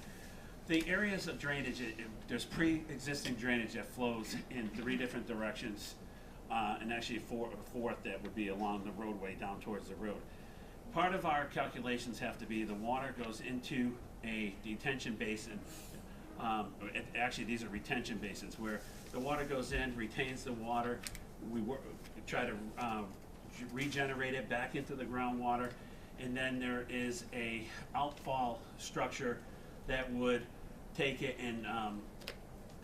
The areas of drainage, there's pre-existing drainage that flows in 3 different directions, and actually a fourth that would be along the roadway down towards the road. Part of our calculations have to be the water goes into a detention basin. Actually, these are retention basins where the water goes in, retains the water. We try to regenerate it back into the groundwater, and then there is a outfall structure that would take it and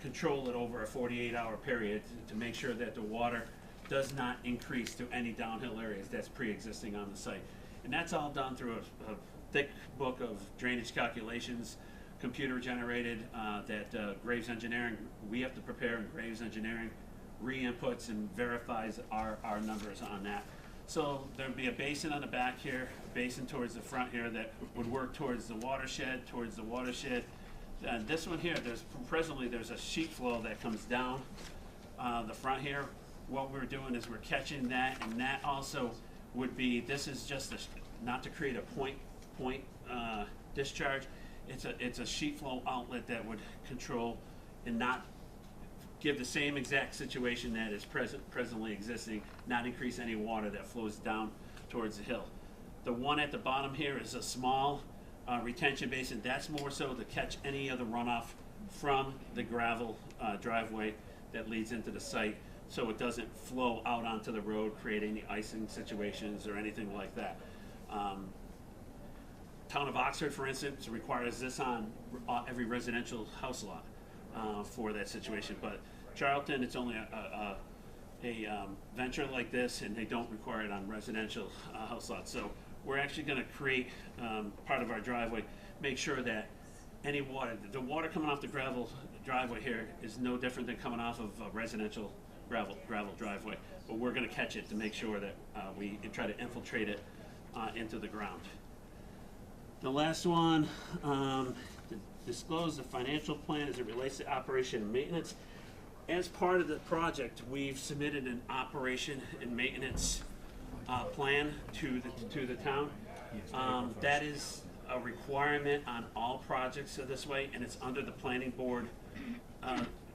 control it over a 48-hour period to make sure that the water does not increase to any downhill areas that's pre-existing on the site. And that's all done through a thick book of drainage calculations, computer generated, that Graves Engineering, we have to prepare, and Graves Engineering re-inputs and verifies our numbers on that. So there'd be a basin on the back here, a basin towards the front here that would work towards the watershed, And this one here, presently there's a sheet flow that comes down the front here. What we're doing is we're catching that, and that also would be, this is just not to create a point discharge. It's a sheet flow outlet that would control and not give the same exact situation that is presently existing, not increase any water that flows down towards the hill. The one at the bottom here is a small retention basin. That's more so to catch any of the runoff from the gravel driveway that leads into the site, so it doesn't flow out onto the road, create any icing situations or anything like that. Town of Oxford, for instance, requires this on every residential house lot for that situation, but Charlton, it's only a venture like this, and they don't require it on residential house lots. So we're actually going to create part of our driveway, make sure that any water, the water coming off the gravel driveway here is no different than coming off of a residential gravel driveway, but we're going to catch it to make sure that we try to infiltrate it into the ground. The last one, to disclose the financial plan as it relates to operation and maintenance. As part of the project, we've submitted an operation and maintenance plan to the town. That is a requirement on all projects of this way, and it's under the planning board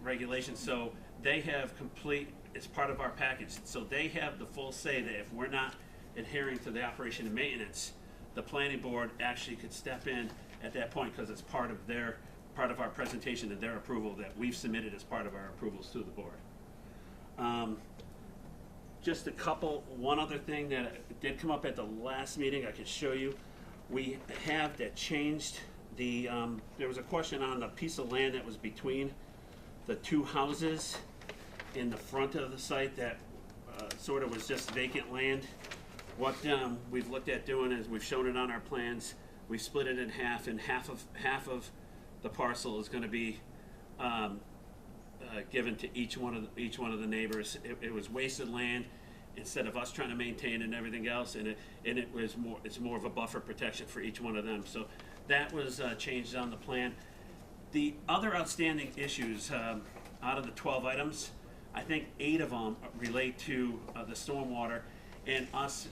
regulations. So they have complete, it's part of our package. So they have the full say that if we're not adhering to the operation and maintenance, the planning board actually could step in at that point, because it's part of our presentation and their approval that we've submitted as part of our approvals to the board. Just one other thing that did come up at the last meeting I could show you. We have that changed the, there was a question on the piece of land that was between the two houses in the front of the site that sort of was just vacant land. What we've looked at doing is we've shown it on our plans. We split it in half, and half of the parcel is going to be given to each one of the neighbors. It was wasted land instead of us trying to maintain it and everything else, and it's more of a buffer protection for each one of them. So that was changed on the plan. The other outstanding issues out of the 12 items, I think 8 of them relate to the stormwater and us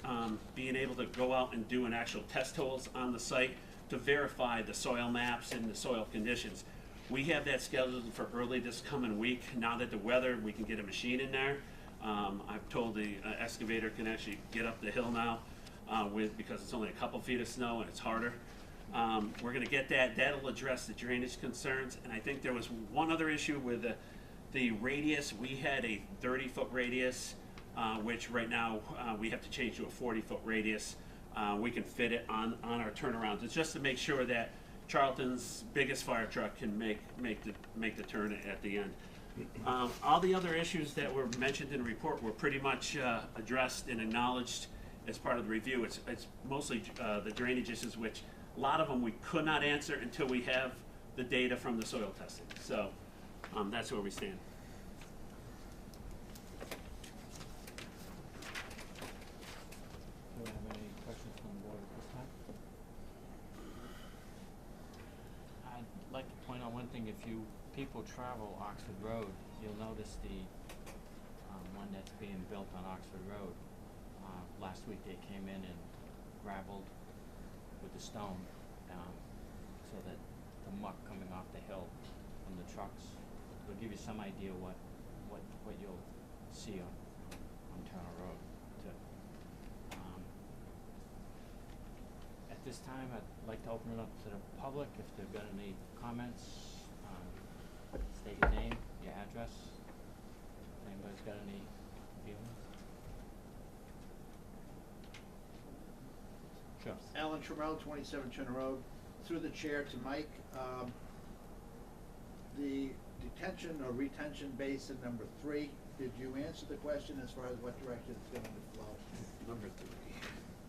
being able to go out and do an actual test holes on the site to verify the soil maps and the soil conditions. We have that scheduled for early this coming week. Now that the weather, we can get a machine in there. I've told the excavator can actually get up the hill now because it's only a couple feet of snow and it's harder. We're going to get that. That'll address the drainage concerns. And I think there was one other issue with the radius. We had a 30-foot radius, which right now we have to change to a 40-foot radius. We can fit it on our turnarounds. It's just to make sure that Charlton's biggest fire truck can make the turn at the end. All the other issues that were mentioned in the report were pretty much addressed and acknowledged as part of the review. It's mostly the drainage issues, which a lot of them we could not answer until we have the data from the soil testing. So that's where we stand. Do we have any questions from the board at this time? I'd like to point out one thing. If you people travel Oxford Road, you'll notice the one that's being built on Oxford Road. Last week they came in and gravelled with the stone so that the muck coming off the hill from the trucks will give you some idea what you'll see on Turner Road. At this time, I'd like to open it up to the public. If they've got any comments, state your name, your address. If anybody's got any feelings? Sure. Alan Trammell, 27 Turner Road. Through the chair to Mike, the detention or retention basin number 3, did you answer the question as far as what direction it's going to flow? Number 3.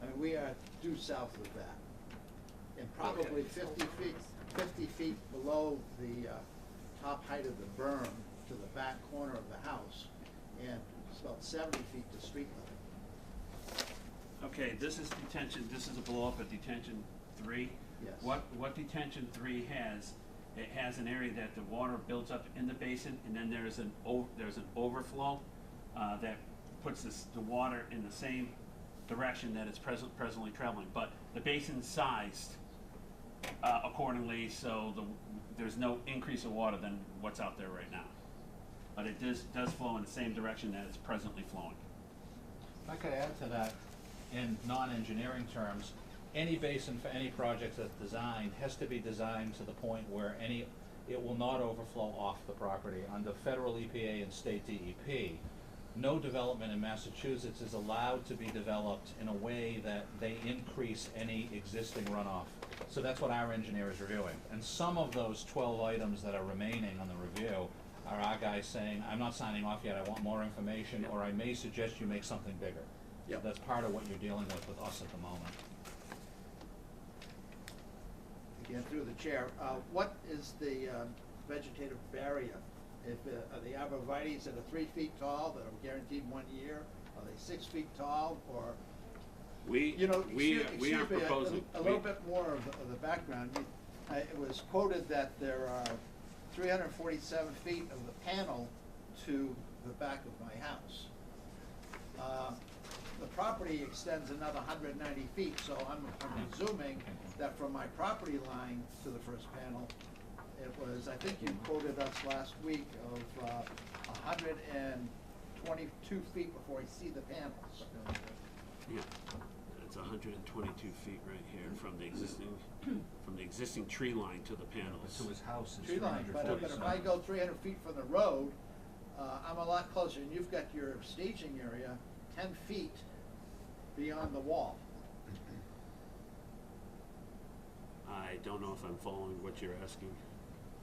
I mean, we are due south of that. And probably 50 feet below the top height of the berm to the back corner of the house, and it's about 70 feet to street level. Okay, this is detention. This is a blow up at detention 3. Yes. What detention 3 has, it has an area that the water builds up in the basin, and then there's an overflow that puts the water in the same direction that it's presently traveling. But the basin's sized accordingly, so there's no increase of water than what's out there right now. But it does flow in the same direction that it's presently flowing. If I could add to that, in non-engineering terms, any basin for any project that's designed has to be designed to the point where it will not overflow off the property. Under federal EPA and state DEP, no development in Massachusetts is allowed to be developed in a way that they increase any existing runoff. So that's what our engineer is reviewing. And some of those 12 items that are remaining on the review are our guys saying, I'm not signing off yet, I want more information, or I may suggest you make something bigger. Yep. So that's part of what you're dealing with us at the moment. Again, through the chair, what is the vegetative barrier? Are the arborvitaes that are 3 feet tall that are guaranteed 1 year? Are they 6 feet tall, or You know, we excuse aren't me, proposing. a little bit more of the background. It was quoted that there are 347 feet of the panel to the back of my house. The property extends another 190 feet, so I'm presuming that from my property line to the first panel, it was, I think you quoted us last week of 122 feet before I see the panels. Yeah, it's 122 feet right here from the existing tree line to the panels. To his house is Tree line, but if I go 300 feet from the road, I'm a lot closer, and you've got your staging area 10 feet beyond the wall. I don't know if I'm following what you're asking.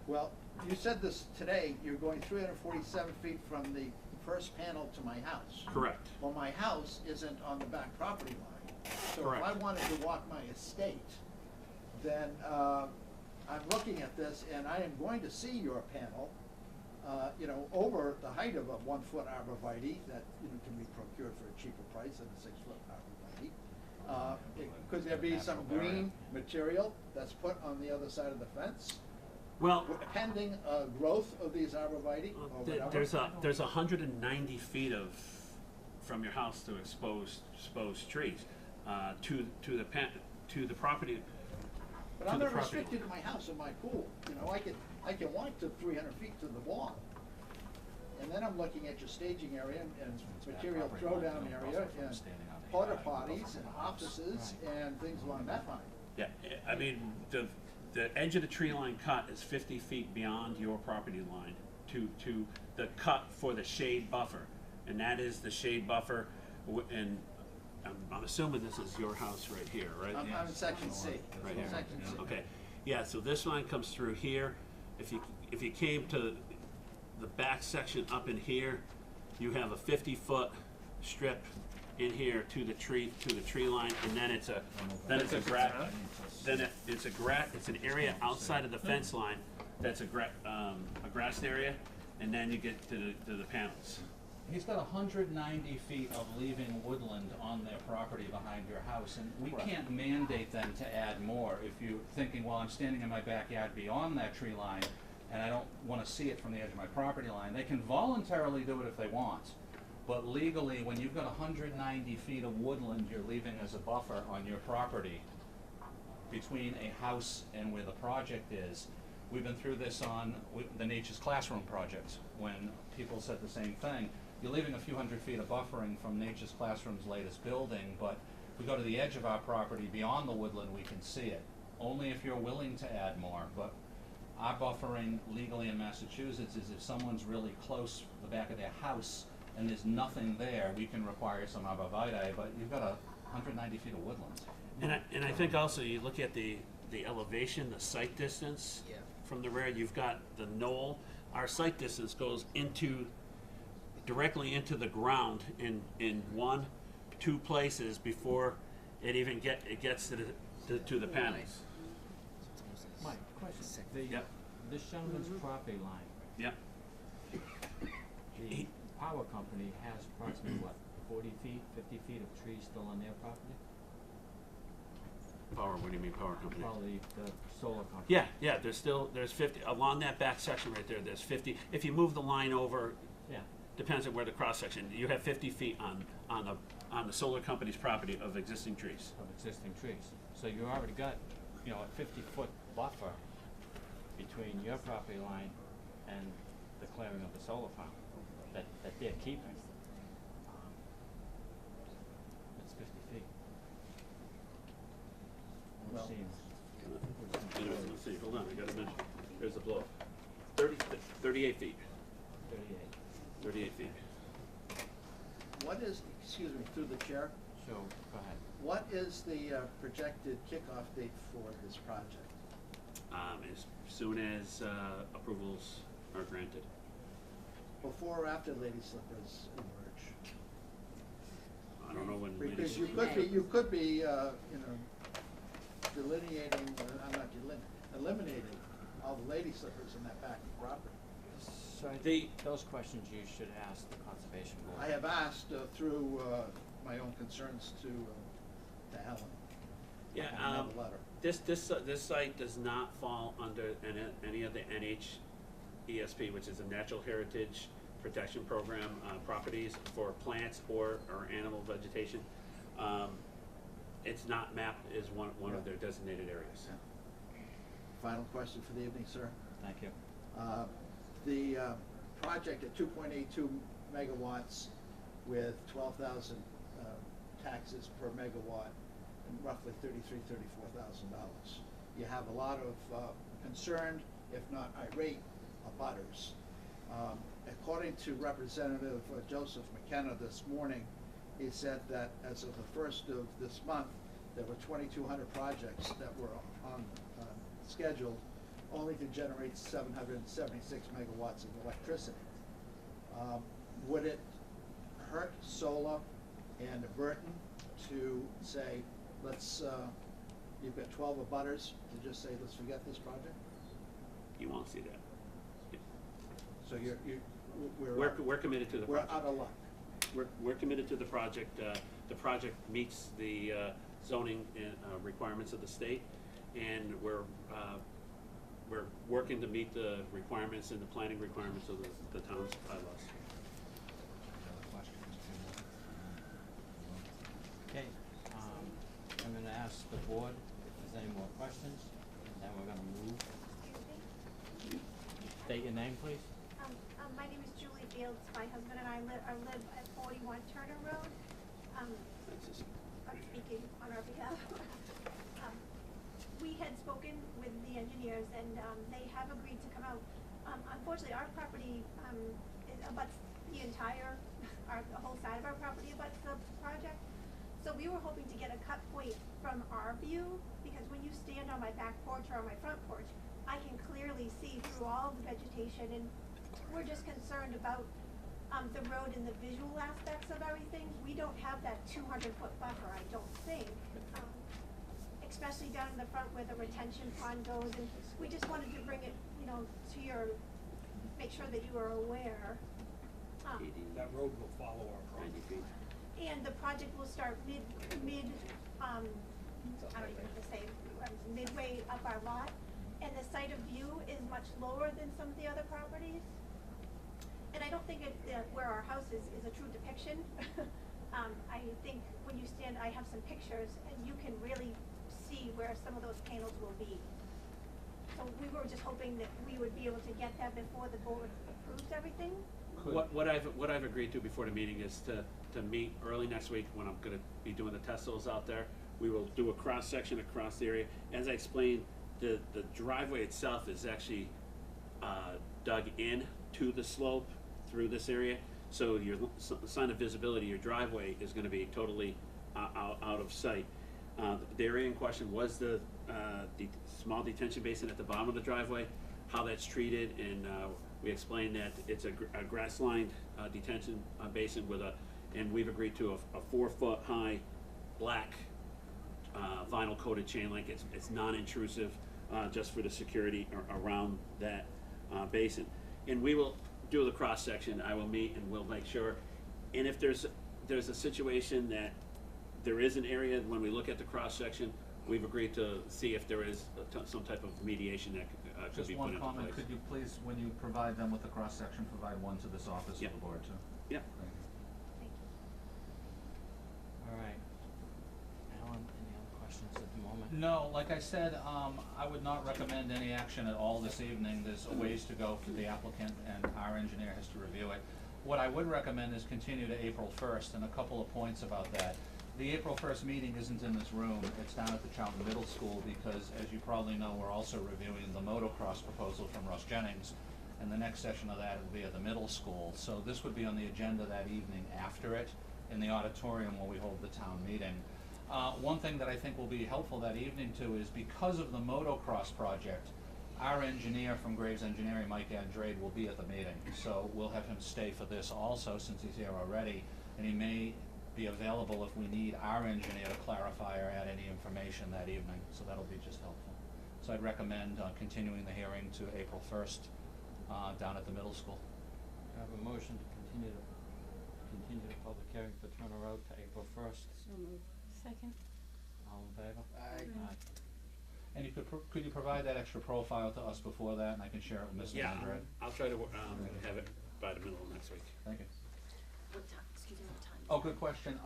Well, you said this today, you're going 347 feet from the first panel to my house. Correct. Well, my house isn't on the back property line. So Correct. if I wanted to walk my estate, then I'm looking at this and I am going to see your panel, you know, over the height of a 1-foot arborvitae that, you know, can be procured for a cheaper price than a 6-foot arborvitae. Could there be some green material that's put on the other side of the fence? Well, Pending growth of these arborvitae or whatever? there's 190 feet from your house to exposed trees to the property. But to I'm the not property restricted to line. my house and my pool. You know, I can walk to 300 feet to the wall. And then I'm looking at your staging area and material throwdown area and porta potties and offices and things along that line. Yeah, I mean, the edge of the tree line cut is 50 feet beyond your property line to the cut for the shade buffer. And that is the shade buffer, and I'm assuming this is your house right here, right? I'm in section C. Right here. Section C. Okay, yeah, so this line comes through here. If you came to the back section up in here, you have a 50-foot strip in here to the tree line, and then it's an area outside of the fence line that's a grassed area, and then you get to the panels. He's got 190 feet of leaving woodland on their property behind your house, and we can't mandate them to add more. If you're thinking, well, I'm standing in my backyard beyond that tree line, and I don't want to see it from the edge of my property line, they can voluntarily do it if they want. But legally, when you've got 190 feet of woodland you're leaving as a buffer on your property between a house and where the project is, we've been through this on the Nature's Classroom project, when people said the same thing. You're leaving a few hundred feet of buffering from Nature's Classroom's latest building, but if we go to the edge of our property beyond the woodland, we can see it. Only if you're willing to add more, but our buffering legally in Massachusetts is if someone's really close to the back of their house and there's nothing there, we can require some arborvitae, but you've got 190 feet of woodlands. And I think also you look at the elevation, the sight distance from the rear. You've got the knoll. Our sight distance goes directly into the ground in 1-2 places before it even gets to the panels. Mike, question. Yep. This gentleman's property line, Yep. the power company has approximately what, 40 feet, 50 feet of trees still on their property? Power. What do you mean power company? Probably the solar company. Yeah. There's 50 along that back section right there. There's 50. If you move the line over, Yeah. depends on where the cross section. You have 50 feet on the solar company's property of existing trees. Of existing trees. So you already got, you know, a 50-foot buffer between your property line and the clearing of the solar farm that they're keeping. It's 50 feet. Well, Anyway, let's see. Hold on. I got to measure. Here's the blow. 38 feet. 38. 38 feet. What is, excuse me, through the chair, So, go ahead. what is the projected kickoff date for this project? As soon as approvals are granted. Before or after Lady Slippers emerge? I don't know when. Because ladies- you could be, delineating, eliminating all the Lady Slippers in that back property. So I think those questions you should ask the conservation board. I have asked through my own concerns to to Helen. Yeah, Another letter. this site does not fall under any of the NHESP, which is a Natural Heritage Protection Program, properties for plants or animal vegetation. It's not mapped as one of their designated areas. Yeah. Final question for the evening, sir. Thank you. The project at 2.82 megawatts with 12,000 taxes per megawatt and roughly $34,000. You have a lot of concerned, if not irate, abutters. According to Representative Joseph McKenna this morning, he said that as of the 1st of this month, there were 2,200 projects that were on scheduled, only to generate 776 megawatts of electricity. Would it hurt Solar and Burton to say, let's, you've got 12 abutters, to just say, let's forget this project? You won't see that. Yeah. So We're committed to the we're project. out of luck. We're committed to the project. The project meets the zoning requirements of the state, and we're working to meet the requirements and the planning requirements of the town's bylaws. Okay, I'm gonna ask the board if there's any more questions, and then we're gonna move. State your name, please. My name is Julie Fields. My husband and I live at 41 Turner Road. I'm speaking on our behalf. We had spoken with the engineers, and they have agreed to come out. Unfortunately, our property abuts the entire, the whole side of our property abuts the project. So we were hoping to get a cut point from our view, because when you stand on my back porch or on my front porch, I can clearly see through all the vegetation, and we're just concerned about the road and the visual aspects of everything. We don't have that 200-foot buffer, I don't think, especially down in the front where the retention pond goes. And we just wanted to bring it, to make sure that you are aware. That road will follow our property. And the project will start I don't even know to say, midway up our lot. And the site of view is much lower than some of the other properties. And I don't think where our house is a true depiction. I think when you stand, I have some pictures, and you can really see where some of those panels will be. So we were just hoping that we would be able to get that before the board approves everything. What I've agreed to before the meeting is to meet early next week when I'm gonna be doing the test holes out there. We will do a cross section across the area. As I explained, the driveway itself is actually dug in to the slope through this area. So your sign of visibility, your driveway is gonna be totally out of sight. The area in question was the small detention basin at the bottom of the driveway, how that's treated, and we explained that it's a grass-lined detention basin with and we've agreed to a 4-foot high black vinyl coated chain link. It's non-intrusive, just for the security around that basin. And we will do the cross section. I will meet and we'll make sure. And if there's a situation that there is an area, when we look at the cross section, we've agreed to see if there is some type of mediation that could be put into place. Just one comment, could you please, when you provide them with the cross section, provide one to this office Yeah. of the board too? Yeah. Thank you. Thank you. All right. Alan, any other questions at the moment? No, like I said, I would not recommend any action at all this evening. There's a ways to go for the applicant, and our engineer has to review it. What I would recommend is continue to April 1st, and a couple of points about that. The April 1st meeting isn't in this room, it's down at the Charlton Middle School, because as you probably know, we're also reviewing the motocross proposal from Russ Jennings, and the next session of that will be at the middle school. So this would be on the agenda that evening after it, in the auditorium where we hold the town meeting. One thing that I think will be helpful that evening too is because of the motocross project, our engineer from Graves Engineering, Mike Andrade, will be at the meeting. So we'll have him stay for this also, since he's here already, and he may be available if we need our engineer to clarify or add any information that evening, so that'll be just helpful. So I'd recommend continuing the hearing to April 1st down at the middle school. I have a motion to continue the public hearing for Turner Road to April 1st. So moved. Second. could you provide that extra profile to us before that, and I can share it with Mr. Yeah, Andrade? I'll try to, have it by the middle of next week. Thank you. What time, excuse me, what time? Oh, good question.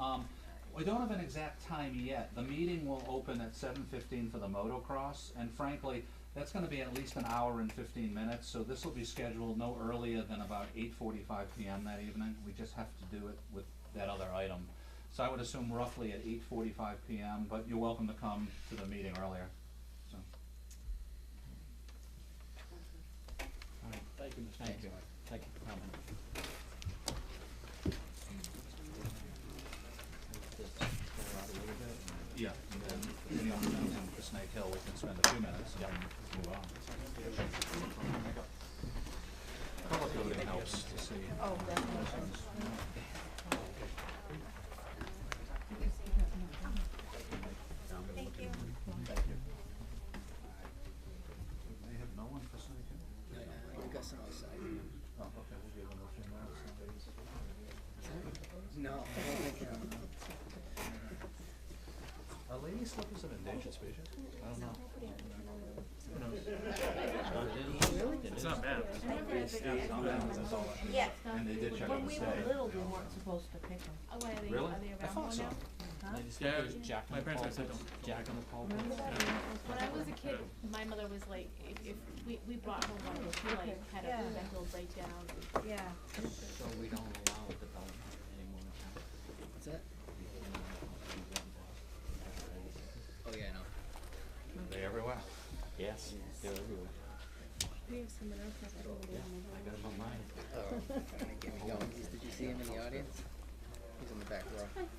We don't have an exact time yet. The meeting will open at 7:15 for the motocross, and frankly, that's gonna be at least an hour and 15 minutes, so this will be scheduled no earlier than about 8:45 PM that evening. We just have to do it with that other item. So I would assume roughly at 8:45 PM, but you're welcome to come to the meeting earlier, so. All right, Thank you, Mr. thank you, thank you for coming. Just clear out a little bit. Yeah, and then, you know, for Snake Hill, we can spend a few minutes and then move on. Color coding helps to see. Oh, definitely. Thank you. Thank you. They have no one for Snake Hill? We got some outside. Oh, okay, we'll give them a few minutes. No, I don't think, Are lady slippers an endangered species? I don't know. It's not bad. Yeah. And they did check When on the we stay. were little, we weren't supposed to pick them. Oh, wait, Really? are they I around thought more so. now? Huh? Ladies, Yeah, Jack in my the parents always said pulpit, don't. Jack in the pulpit. Remember that? When I was a kid, my mother was like, if we brought home one, and she like had a Yeah. mental breakdown. Yeah. So we don't allow development anymore in town. what's that? Oh, yeah, I know. They everywhere? Yes, they're everywhere. We have someone else that's over there. I got them on mine. Oh, trying to get me going. Did you see him in the audience? He's in the back row. Alright.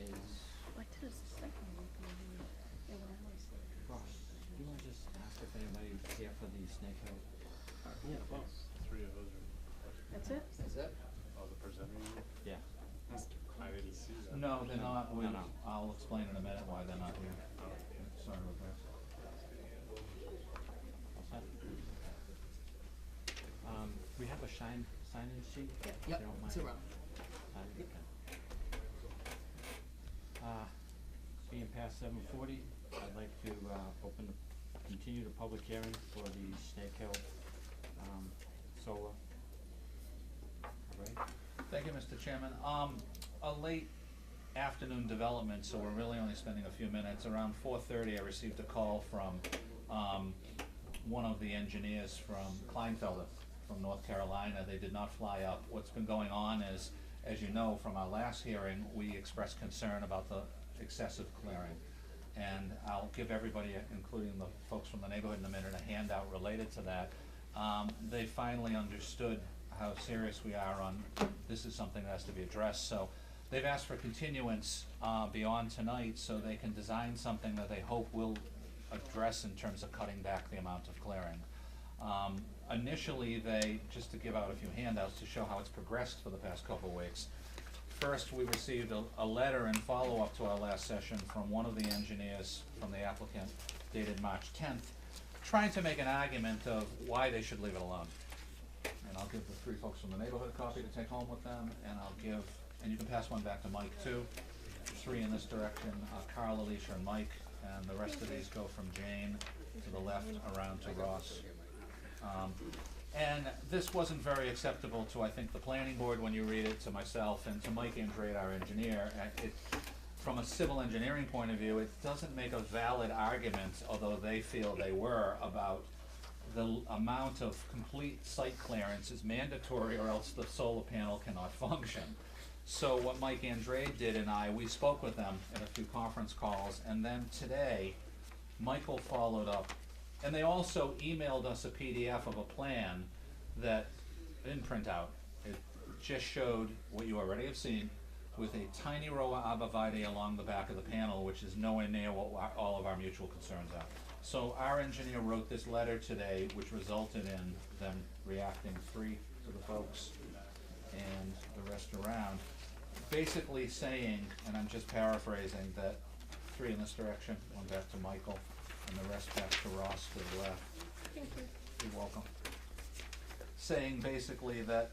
Is, What is the second one? Yeah, what I was. Ross, do you wanna just ask if anybody's here for the Snake Hill? Yeah, well, That's it? Is that? Yeah. No, they're not. No, no. I'll explain in a minute why they're not here. Sorry about that. All set? We have a sign-in sheet? Yep, If you don't it's mind. around. Okay. Being past 7:40, I'd like to, continue the public hearing for the Snake Hill, solar. All right? Thank you, Mr. Chairman. A late afternoon development, so we're really only spending a few minutes. Around 4:30, I received a call from, one of the engineers from Kleinfelder, from North Carolina. They did not fly up. What's been going on is, as you know from our last hearing, we expressed concern about the excessive clearing. And I'll give everybody, including the folks from the neighborhood in a minute, a handout related to that. They finally understood how serious we are on, this is something that has to be addressed, so they've asked for continuance, beyond tonight, so they can design something that they hope will address in terms of cutting back the amount of clearing. Initially, they, just to give out a few handouts to show how it's progressed for the past couple of weeks. First, we received a letter in follow-up to our last session from one of the engineers from the applicant dated March 10th, trying to make an argument of why they should leave it alone. And I'll give the three folks from the neighborhood a copy to take home with them, and I'll give, and you can pass one back to Mike too. Three in this direction, Carl, Alicia, and Mike, and the rest of these go from Jane to the left around to Ross. And this wasn't very acceptable to, I think, the planning board when you read it, to myself, and to Mike Andrade, our engineer. From a civil engineering point of view, it doesn't make a valid argument, although they feel they were, about the amount of complete site clearance is mandatory, or else the solar panel cannot function. So what Mike Andrade did and we spoke with them in a few conference calls, and then today, Michael followed up. And they also emailed us a PDF of a plan that didn't print out. It just showed what you already have seen, with a tiny row of abreviate along the back of the panel, which is nowhere near what all of our mutual concerns are. So our engineer wrote this letter today, which resulted in them reacting, three to the folks and the rest around, basically saying, and I'm just paraphrasing, that three in this direction, one back to Michael, and the rest back to Ross to the left. Thank you. You're welcome. Saying basically that,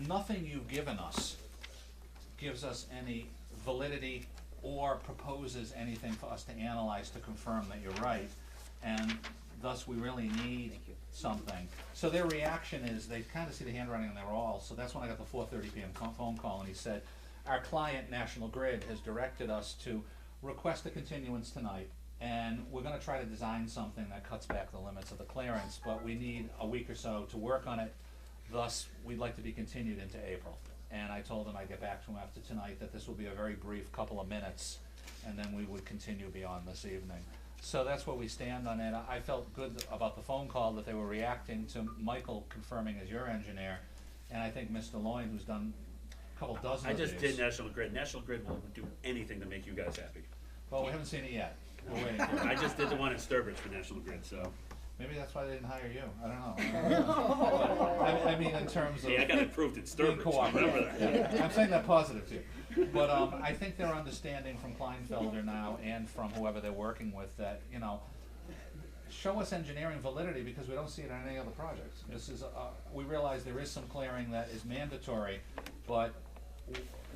nothing you've given us gives us any validity or proposes anything for us to analyze to confirm that you're right, and thus we really need something. So their reaction is, they kind of see the handwriting on their wall, so that's when I got the 4:30 PM phone call, and he said, our client, National Grid, has directed us to request a continuance tonight, and we're gonna try to design something that cuts back the limits of the clearance, but we need a week or so to work on it, thus, we'd like to be continued into April. And I told him I'd get back to him after tonight, that this will be a very brief couple of minutes, and then we would continue beyond this evening. So that's where we stand on it. I felt good about the phone call, that they were reacting to Michael confirming as your engineer, and I think Mr. Loyne, who's done a couple dozen I of just these. did National Grid. National Grid will do anything to make you guys happy. Well, we haven't seen it yet. We're waiting for it. I just did the one in Sturbridge for National Grid, so. Maybe that's why they didn't hire you. I don't know. I mean, in terms of Hey, I got approved in being Sturbridge, cooperative. remember that. Yeah. I'm saying that positive too. But I think they're understanding from Kleinfelder now and from whoever they're working with that, you know, show us engineering validity, because we don't see it on any other projects. This is, we realize there is some clearing that is mandatory, but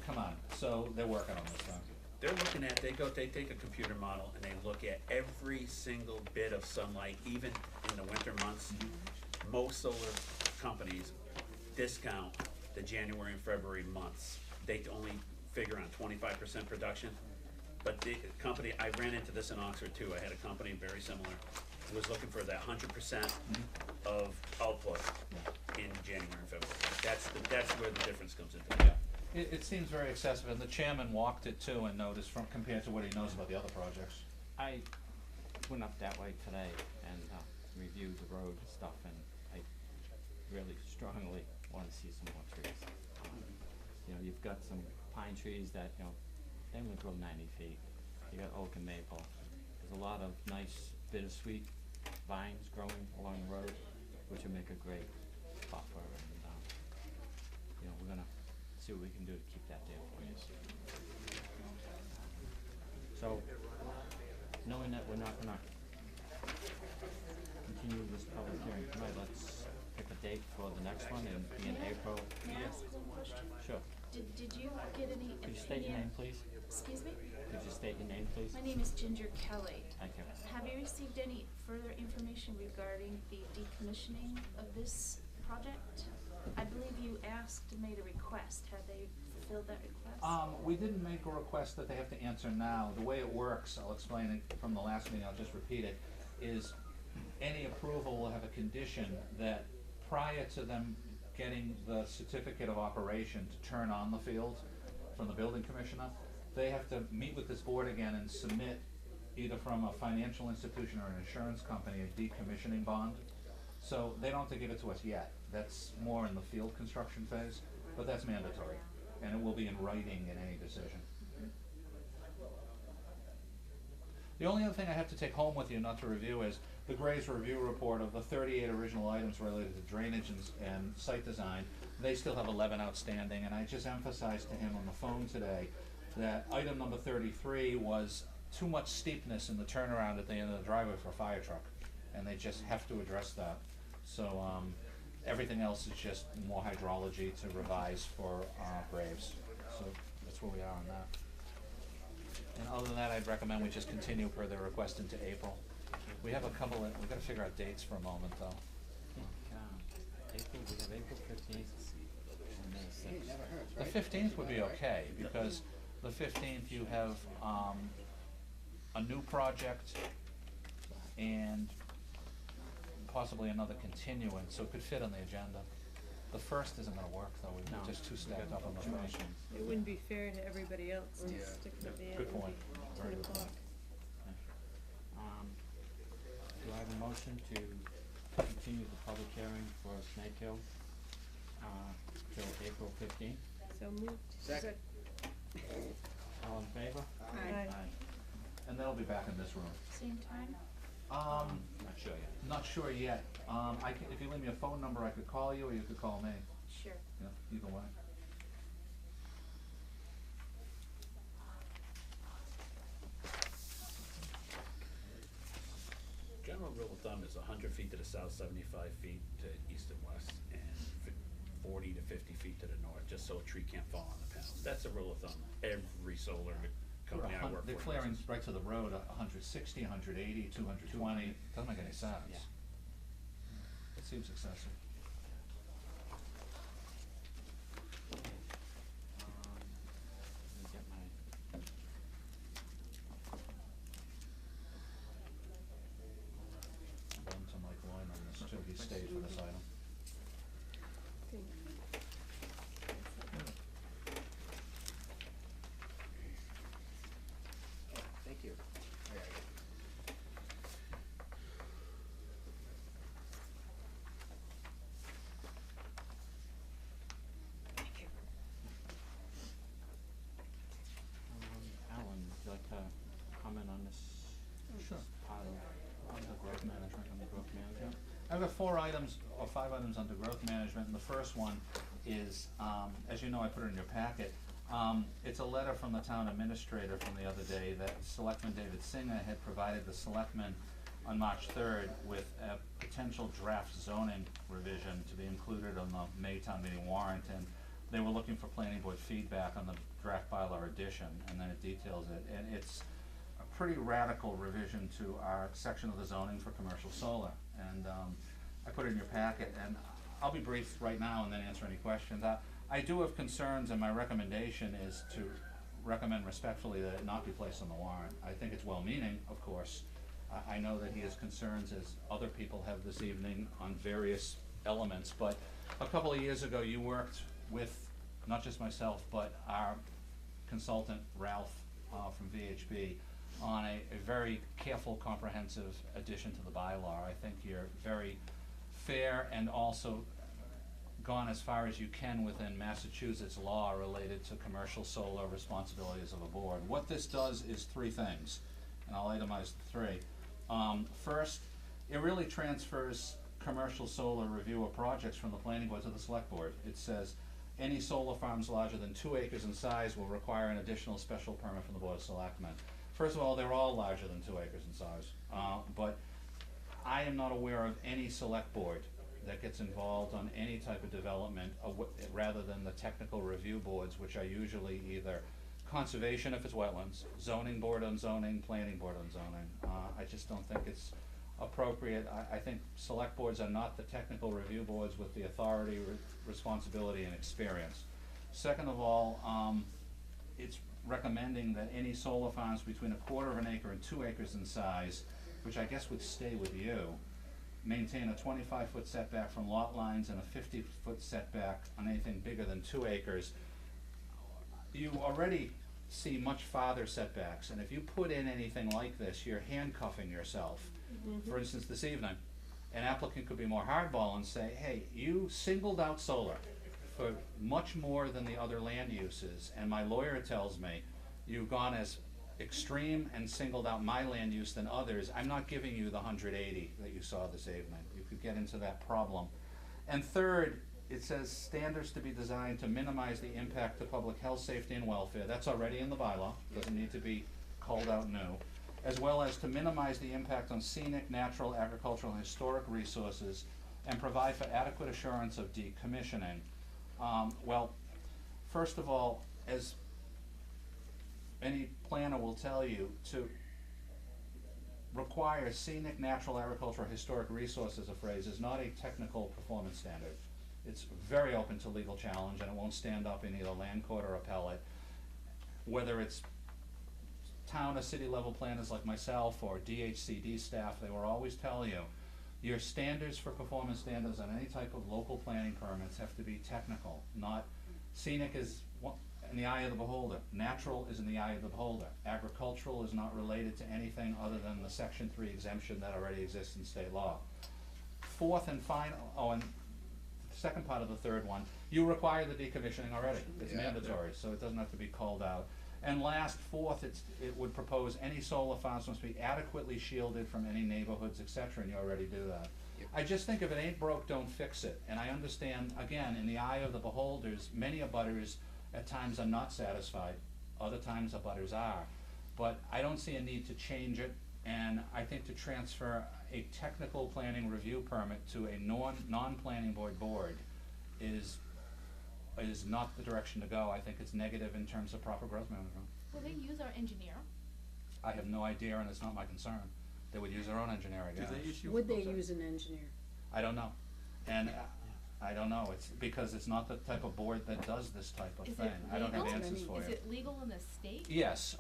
come on. So they're working on this now. They're looking at, they take a computer model and they look at every single bit of sunlight, even in the winter months. Most solar companies discount the January and February months. They only figure on 25% production. But the company, I ran into this in Oxford too, I had a company very similar, who was looking for that 100% of output in January and February. That's where the difference comes into. Yeah. It seems very excessive, and the chairman walked it too and noticed from, compared to what he knows about the other projects. I went up that way today and reviewed the road stuff, and I really strongly wanna see some more trees. You know, you've got some pine trees that, you know, they only grow 90 feet. You got oak and maple. There's a lot of nice bittersweet vines growing along the road, which would make a great buffer, and, you know, we're gonna see what we can do to keep that there for you. So, knowing that we're not gonna continue this public hearing tonight, let's pick a date for the next one and be in April. May I ask one question? Sure. Did you get any opinion? Could you state your name, please? Excuse me? Could you state your name, please? My name is Ginger Kelly. Thank you. Have you received any further information regarding the decommissioning of this project? I believe you asked and made a request. Have they fulfilled that request? We didn't make a request that they have to answer now. The way it works, I'll explain it from the last meeting, I'll just repeat it, is any approval will have a condition that prior to them getting the certificate of operation to turn on the field from the building commissioner, they have to meet with this board again and submit, either from a financial institution or an insurance company, a decommissioning bond. So they don't have to give it to us yet. That's more in the field construction phase, but that's mandatory, and it will be in writing in any decision. The only other thing I have to take home with you, not to review, is the Gray's review report of the 38 original items related to drainage and site design. They still have 11 outstanding, and I just emphasized to him on the phone today that item number 33 was too much steepness in the turnaround at the end of the driveway for a fire truck, and they just have to address that. So everything else is just more hydrology to revise for Graves. So that's where we are on that. And other than that, I'd recommend we just continue per their request into April. We have a couple of, we've got to figure out dates for a moment though. April, we have April 15th and May 6th. The 15th would be okay, because the 15th you have a new project and possibly another continuance, so it could fit on the agenda. The 1st isn't gonna work though, we're No, just too we've stacked got up on the too first. much. It wouldn't be fair to everybody else to Yeah. stick with the end. Good point. Very 10 good o'clock. Do I have a motion to continue the public hearing for Snake Hill till April 15th? So moved. Second. All in favor? Aye. And they'll be back in this room. Same time? Not sure yet. Not sure yet. I can, if you leave me a phone number, I could call you, or you could call me. Sure. Yeah, either way. General rule of thumb is 100 feet to the south, 75 feet to east and west, and 40 to 50 feet to the north, just so a tree can't fall on the panels. that's a rule of thumb, every solar company I work for. Declaring uses. right to the road, 160, 180, 220, doesn't make any sense. Yeah. It seems excessive. Let me get my. One to Mike Lloyd on this too, he stayed for this item. Thank Thank you. Alan, would you like to comment on this? Sure. Part of On the growth management, on the growth management. I've got 4 items, or 5 items under growth management, and the first one is, as you know, I put it in your packet. It's a letter from the town administrator from the other day that Selectman David Singer had provided the selectmen on March 3rd with a potential draft zoning revision to be included on the May town meeting warrant, and they were looking for planning board feedback on the draft bylaw edition, and then it details it, and it's a pretty radical revision to our section of the zoning for commercial solar, and I put it in your packet, and I'll be brief right now and then answer any questions. I do have concerns, and my recommendation is to recommend respectfully that it not be placed on the warrant. I think it's well-meaning, of course. I know that he has concerns, as other people have this evening, on various elements, but a couple of years ago, you worked with, not just myself, but our consultant, Ralph, from VHB, on a very careful, comprehensive addition to the bylaw. I think you're very fair and also gone as far as you can within Massachusetts law related to commercial solar responsibilities of a board. What this does is 3 things, and I'll itemize the 3. First, it really transfers commercial solar review of projects from the planning board to the select board. It says any solar farms larger than 2 acres in size will require an additional special permit from the board of selectmen. First of all, they're all larger than 2 acres in size, but I am not aware of any select board that gets involved on any type of development rather than the technical review boards, which are usually either conservation if it's wetlands, zoning board on zoning, planning board on zoning. I just don't think it's appropriate. I think select boards are not the technical review boards with the authority, responsibility, and experience. Second of all, it's recommending that any solar farms between 1/4 of an acre and 2 acres in size, which I guess would stay with you, maintain a 25-foot setback from lot lines and a 50-foot setback on anything bigger than 2 acres. You already see much farther setbacks, and if you put in anything like this, you're handcuffing yourself. For instance, this evening, an applicant could be more hardball and say, hey, you singled out solar for much more than the other land uses, and my lawyer tells me you've gone as extreme and singled out my land use than others. I'm not giving you the 180 that you saw this evening. You could get into that problem. And third, it says standards to be designed to minimize the impact to public health, safety, and welfare. That's already in the bylaw, doesn't need to be called out new. As well as to minimize the impact on scenic, natural, agricultural, and historic resources, and provide for adequate assurance of decommissioning. Well, first of all, as any planner will tell you, to require scenic, natural, agricultural, historic resources, a phrase, is not a technical performance standard. It's very open to legal challenge, and it won't stand up in either land court or appellate. Whether it's town or city level planners like myself or DHCD staff, they will always tell you, your standards for performance standards on any type of local planning permits have to be technical, not scenic is in the eye of the beholder. Natural is in the eye of the beholder. Agricultural is not related to anything other than the Section 3 exemption that already exists in state law. Fourth and final, and the second part of the third one, you require the decommissioning already. It's mandatory, so it doesn't have to be called out. And last, fourth, it would propose any solar farms must be adequately shielded from any neighborhoods, et cetera, and you already do that. I just think if it ain't broke, don't fix it. And I understand, again, in the eye of the beholders, many abutters at times are not satisfied, other times abutters are. But I don't see a need to change it, and I think to transfer a technical planning review permit to a non-planning board is is not the direction to go. I think it's negative in terms of proper growth management. Will they use our engineer? I have no idea, and it's not my concern. They would use their own engineer, I guess. Would they use an engineer? I don't know. And I don't know. It's because it's not the type of board that does this type of Is thing. it I don't have legal? answers for you. Is it legal in the state? Yes,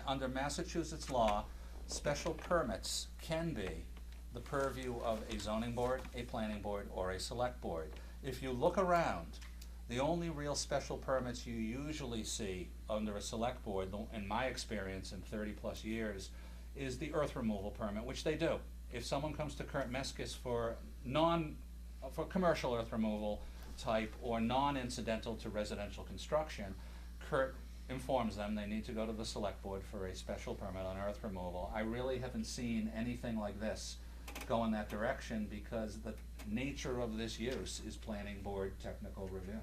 under Massachusetts law, special permits can be the purview of a zoning board, a planning board, or a select board. If you look around, the only real special permits you usually see under a select board, in my experience in 30-plus years, is the earth removal permit, which they do. If someone comes to Kurt Meskis for commercial earth removal type or non-incidental to residential construction, Kurt informs them they need to go to the select board for a special permit on earth removal. I really haven't seen anything like this go in that direction because the nature of this use is planning board technical review.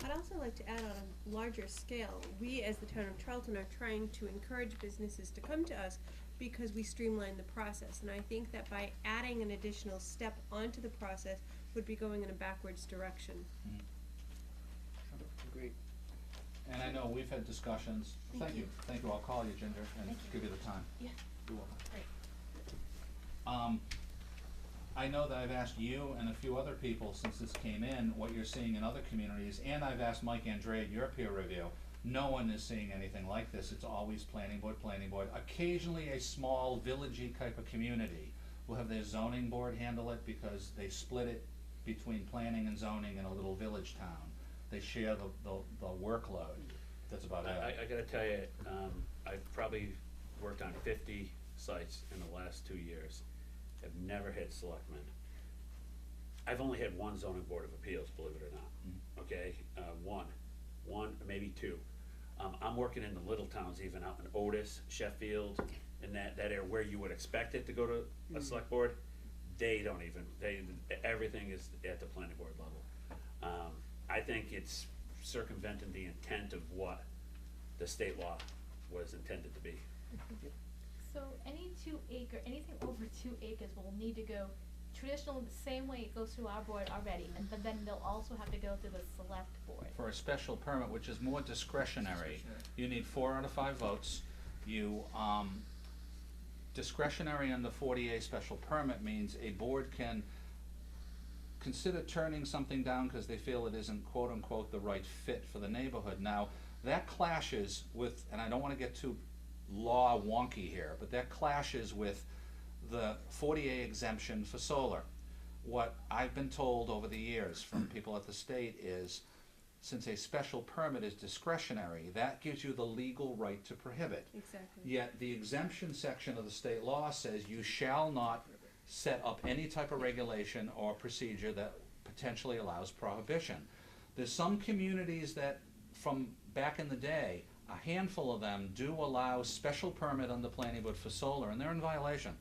I'd also like to add on a larger scale, we as the town of Charlton are trying to encourage businesses to come to us because we streamline the process. And I think that by adding an additional step onto the process would be going in a backwards direction. Agreed. And I know we've had discussions. Thank you. I'll call you, Ginger, and Thank you. give you the time. Yeah. You're welcome. Great. I know that I've asked you and a few other people since this came in what you're seeing in other communities, and I've asked Mike Andrade, your peer review. No one is seeing anything like this. It's always planning board, planning board. Occasionally a small villagey type of community will have their zoning board handle it because they split it between planning and zoning in a little village town. They share the workload. That's about it. I gotta tell you, I've probably worked on 50 sites in the last 2 years. Have never had selectmen. I've only had one zoning board of appeals, believe it or not, okay? One, maybe two. I'm working in the little towns, even out in Otis, Sheffield, and that area where you would expect it to go to a select board. They don't even, everything is at the planning board level. I think it's circumventing the intent of what the state law was intended to be. So anything over 2 acres will need to go traditional, the same way it goes through our board already, but then they'll also have to go through the select board. For a special permit, which is more discretionary, you need 4 out of 5 votes. Discretionary under 40A special permit means a board can consider turning something down because they feel it isn't quote-unquote the right fit for the neighborhood. Now, that clashes with, and I don't want to get too law wonky here, but that clashes with the 40A exemption for solar. What I've been told over the years from people at the state is, since a special permit is discretionary, that gives you the legal right to prohibit. Exactly. Yet the exemption section of the state law says you shall not set up any type of regulation or procedure that potentially allows prohibition. There's some communities that, from back in the day, a handful of them do allow special permit on the planning board for solar, and they're in violation.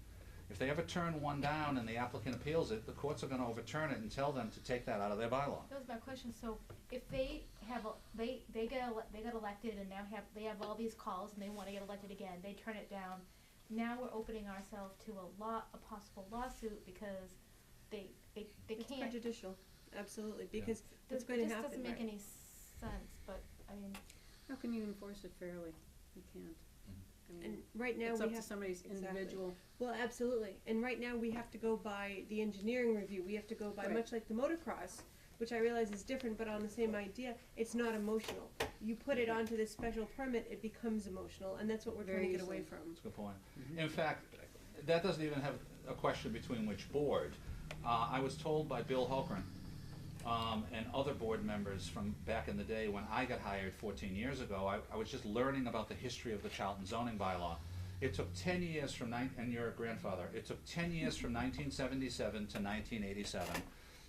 If they ever turn one down and the applicant appeals it, the courts are gonna overturn it and tell them to take that out of their bylaw. That was my question. So if they have, they got elected and now they have all these calls and they wanna get elected again, they turn it down. Now we're opening ourselves to a possible lawsuit because they It's can't. prejudicial, absolutely, because it's going to happen, This doesn't make right? any sense, but, I mean, How can you enforce it fairly? You can't. I mean, And right now it's we up to have, somebody's exactly. individual. Well, absolutely, and right now we have to go by the engineering review, we have to go by, Right. much like the motocross, which I realize is different, but on the same idea, it's not emotional. You put it onto this special permit, it becomes emotional, and that's what we're trying Very to get away easily. from. That's a good point. In fact, that doesn't even have a question between which board. I was told by Bill Holgren and other board members from back in the day when I got hired 14 years ago, I was just learning about the history of the Charlton zoning bylaw. It took 10 years from, and you're a grandfather, it took 10 years from 1977 to 1987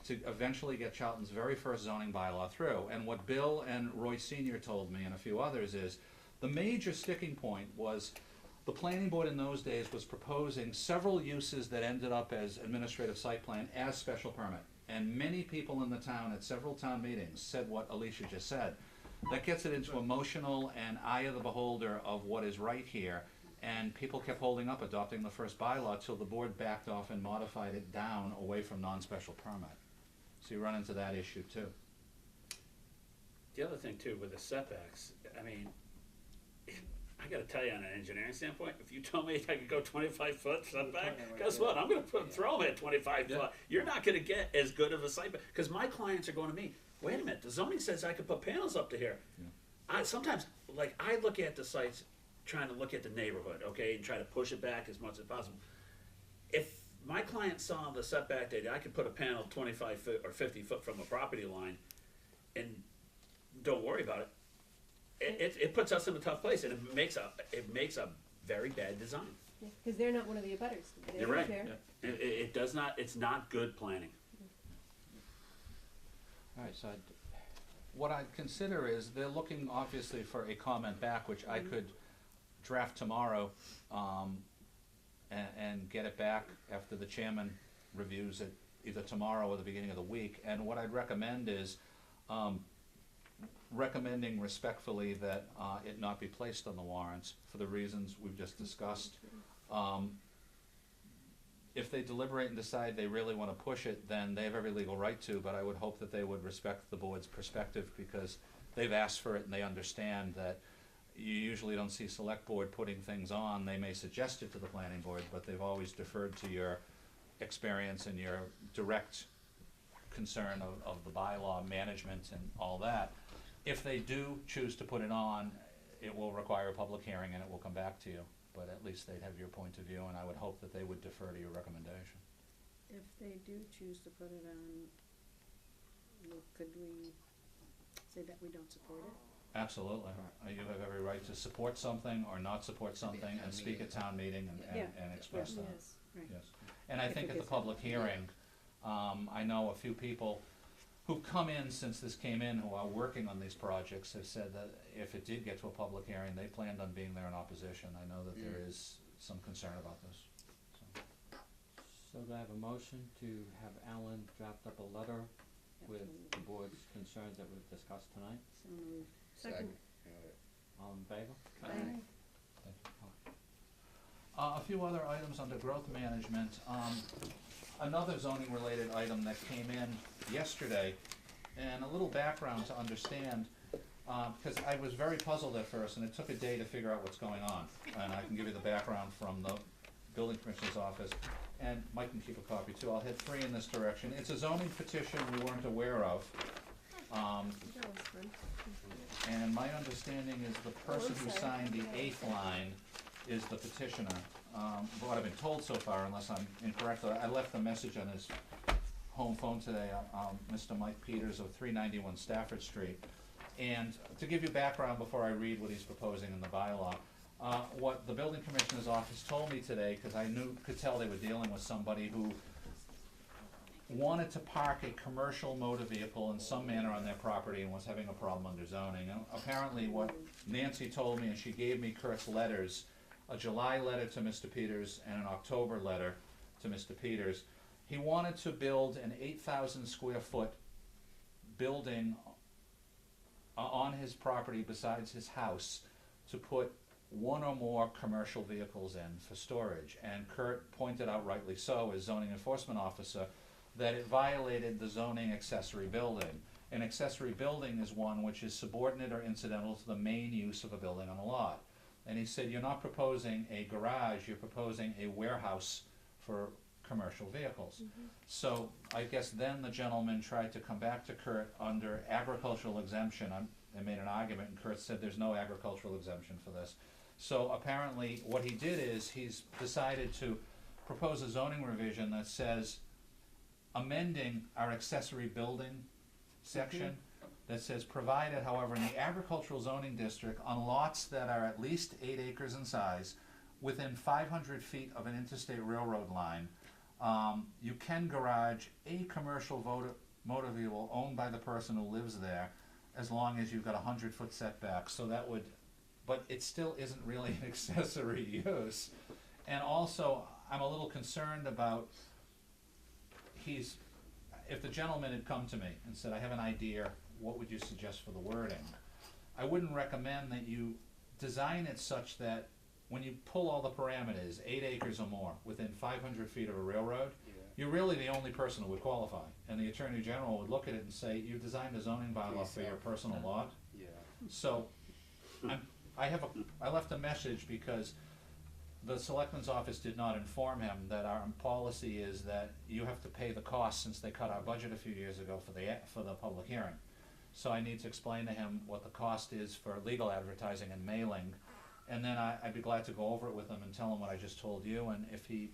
to eventually get Charlton's very first zoning bylaw through. And what Bill and Roy Sr. told me and a few others is, the major sticking point was the planning board in those days was proposing several uses that ended up as administrative site plan as special permit. And many people in the town at several town meetings said what Alicia just said. That gets it into emotional and eye of the beholder of what is right here. And people kept holding up adopting the first bylaw till the board backed off and modified it down away from non-special permit. So you run into that issue too. The other thing too, with the setbacks, I mean, I gotta tell you, on an engineering standpoint, if you told me I could go 25-foot setback, guess what? I'm gonna throw them at 25 foot. You're not gonna get as good of a site, because my clients are going to me, wait a minute, the zoning says I could put panels up to here. Sometimes, like, I look at the sites, trying to look at the neighborhood, okay, and try to push it back as much as possible. If my client saw the setback data, I could put a panel 25 foot or 50 foot from a property line, and don't worry about it. It puts us in a tough place, and it makes a very bad design. Because they're not one of the abutters. They You're don't right. care. It does not. It's not good planning. All right, so what I'd consider is, they're looking obviously for a comment back, which I could draft tomorrow, and get it back after the chairman reviews it, either tomorrow or the beginning of the week. And what I'd recommend is, recommending respectfully that it not be placed on the warrants for the reasons we've just discussed. If they deliberate and decide they really want to push it, then they have every legal right to, but I would hope that they would respect the board's perspective, because they've asked for it and they understand that you usually don't see select board putting things on. They may suggest it to the planning board, but they've always deferred to your experience and your direct concern of the bylaw management and all that. If they do choose to put it on, it will require a public hearing and it will come back to you, but at least they'd have your point of view, and I would hope that they would defer to your recommendation. If they do choose to put it on, could we say that we don't support it? Absolutely. You have every right to support something or not support something and speak at town meeting and express that. Yes, right. Yes. And I If think it at the gets- public hearing, I know a few people who've come in since this came in, who are working on these projects, have said that if it did get to a public hearing, they planned on being there in opposition. I know that there is some concern about this. So do I have a motion to have Alan draft up a letter with the board's concerns that we've discussed tonight? So moved. Second. All in favor? Aye. Thank you. A few other items under growth management. Another zoning related item that came in yesterday, and a little background to understand, because I was very puzzled at first and it took a day to figure out what's going on. And I can give you the background from the building commissioner's office, and Mike can keep a copy too. I'll hit 3 in this direction. It's a zoning petition we weren't aware of. That was fun. And my understanding is the person who signed the 8th line is the petitioner. What I've been told so far, unless I'm incorrect, I left a message on his home phone today, Mr. Mike Peters of 391 Stafford Street. And to give you background before I read what he's proposing in the bylaw, what the building commissioner's office told me today, because I could tell they were dealing with somebody who wanted to park a commercial motor vehicle in some manner on their property and was having a problem under zoning. And apparently what Nancy told me, and she gave me Kurt's letters, a July letter to Mr. Peters and an October letter to Mr. Peters. He wanted to build an 8,000 square foot building on his property besides his house to put one or more commercial vehicles in for storage. And Kurt pointed out, rightly so, as zoning enforcement officer, that it violated the zoning accessory building. An accessory building is one which is subordinate or incidental to the main use of a building on a lot. And he said, you're not proposing a garage, you're proposing a warehouse for commercial vehicles. So I guess then the gentleman tried to come back to Kurt under agricultural exemption. They made an argument, and Kurt said there's no agricultural exemption for this. So apparently what he did is he's decided to propose a zoning revision that says, amending our accessory building section, that says, provided, however, in the agricultural zoning district, on lots that are at least 8 acres in size, within 500 feet of an interstate railroad line, you can garage a commercial motor vehicle owned by the person who lives there, as long as you've got 100-foot setback. So that would, but it still isn't really an accessory use. And also, I'm a little concerned about, if the gentleman had come to me and said, I have an idea, what would you suggest for the wording? I wouldn't recommend that you design it such that when you pull all the parameters, 8 acres or more, within 500 feet of a railroad, you're really the only person who would qualify. And the Attorney General would look at it and say, you designed a zoning bylaw for your personal lot. Yeah. So, I left a message because the Selectman's office did not inform him that our policy is that you have to pay the cost since they cut our budget a few years ago for the public hearing. So I need to explain to him what the cost is for legal advertising and mailing, and then I'd be glad to go over it with him and tell him what I just told you, and if he,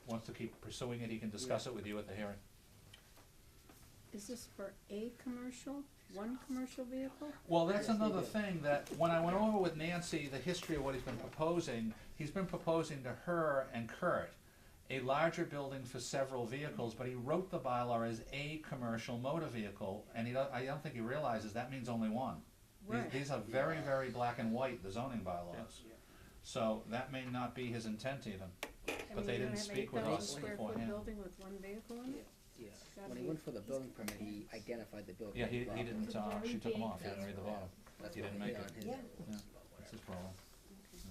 wants to keep pursuing it, he can discuss it with you at the hearing. Is this for a commercial, one commercial vehicle? Well, that's another thing, that when I went over with Nancy, the history of what he's been proposing to her and Kurt a larger building for several vehicles, but he wrote the bylaw as a commercial motor vehicle, and I don't think he realizes that means only one. Right. These are very, very black and white, the zoning bylaws. So that may not be his intent even, but they didn't speak with us square foot beforehand. building with one vehicle in it? Yeah, Gotta when he be- went for the building permit, he identified the building. Yeah, he properly. didn't, she took him off, he didn't read the bottom. That's He why didn't he make hit it. on his. Yeah, that's his problem.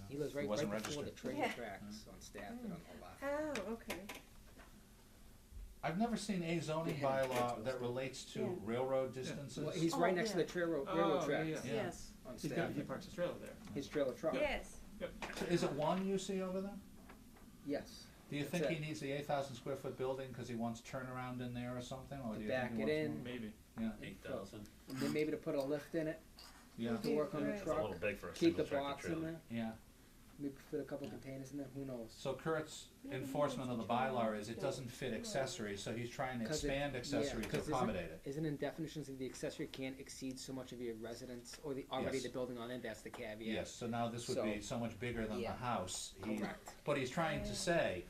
He lives right, wasn't right before the registered. train Yeah. tracks on Stafford on the left. Oh, okay. I've never seen a zoning Yeah. bylaw that relates to Yeah. railroad distances. Well, he's Oh, right next to yeah. the railroad Oh, tracks yeah. Yeah. Yes. on He Stafford. parks his trailer there. His trailer truck. Yes. So is it one you see over there? Yes. Do you That's think he it. needs the 8,000 square foot building because he wants turnaround in there or something, or To do you back think he it wants in. more? Maybe. Yeah, 8,000. And then maybe to put a lift in it, yeah, to work on the Right. It's a truck. little big for a Keep the single tractor box in trailer. there. yeah. Maybe fit a couple containers in there. Who knows? So Kurt's enforcement of the bylaw is it doesn't fit accessory, so he's trying to 'Cause it- expand accessory yeah, to 'cause accommodate it. Isn't in definitions of the accessory can't exceed so much of your residence or the already Yes. the building on it? That's the caveat. Yes, so now this would be so much bigger than the Yeah. house. Correct. But he's trying to say,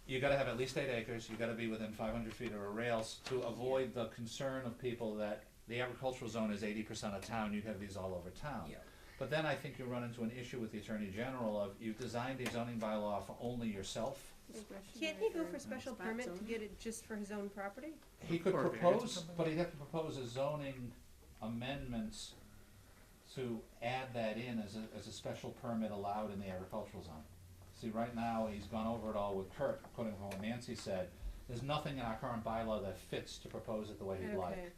you gotta have at least 8 acres, you gotta be within 500 feet of a rails to avoid the concern of people that the agricultural zone is 80% of town, you have these all over town. Yeah. But then I think you run into an issue with the Attorney General of, you've designed a zoning bylaw for only yourself. Can't he go for special Spot permit to zoning? get it just for his own property? He could Or a variance or propose, something? but he'd have to propose a zoning amendments to add that in as a special permit allowed in the agricultural zone. See, right now, he's gone over it all with Kurt, according to what Nancy said, there's nothing in our current bylaw that fits to propose it the way he'd like. Okay.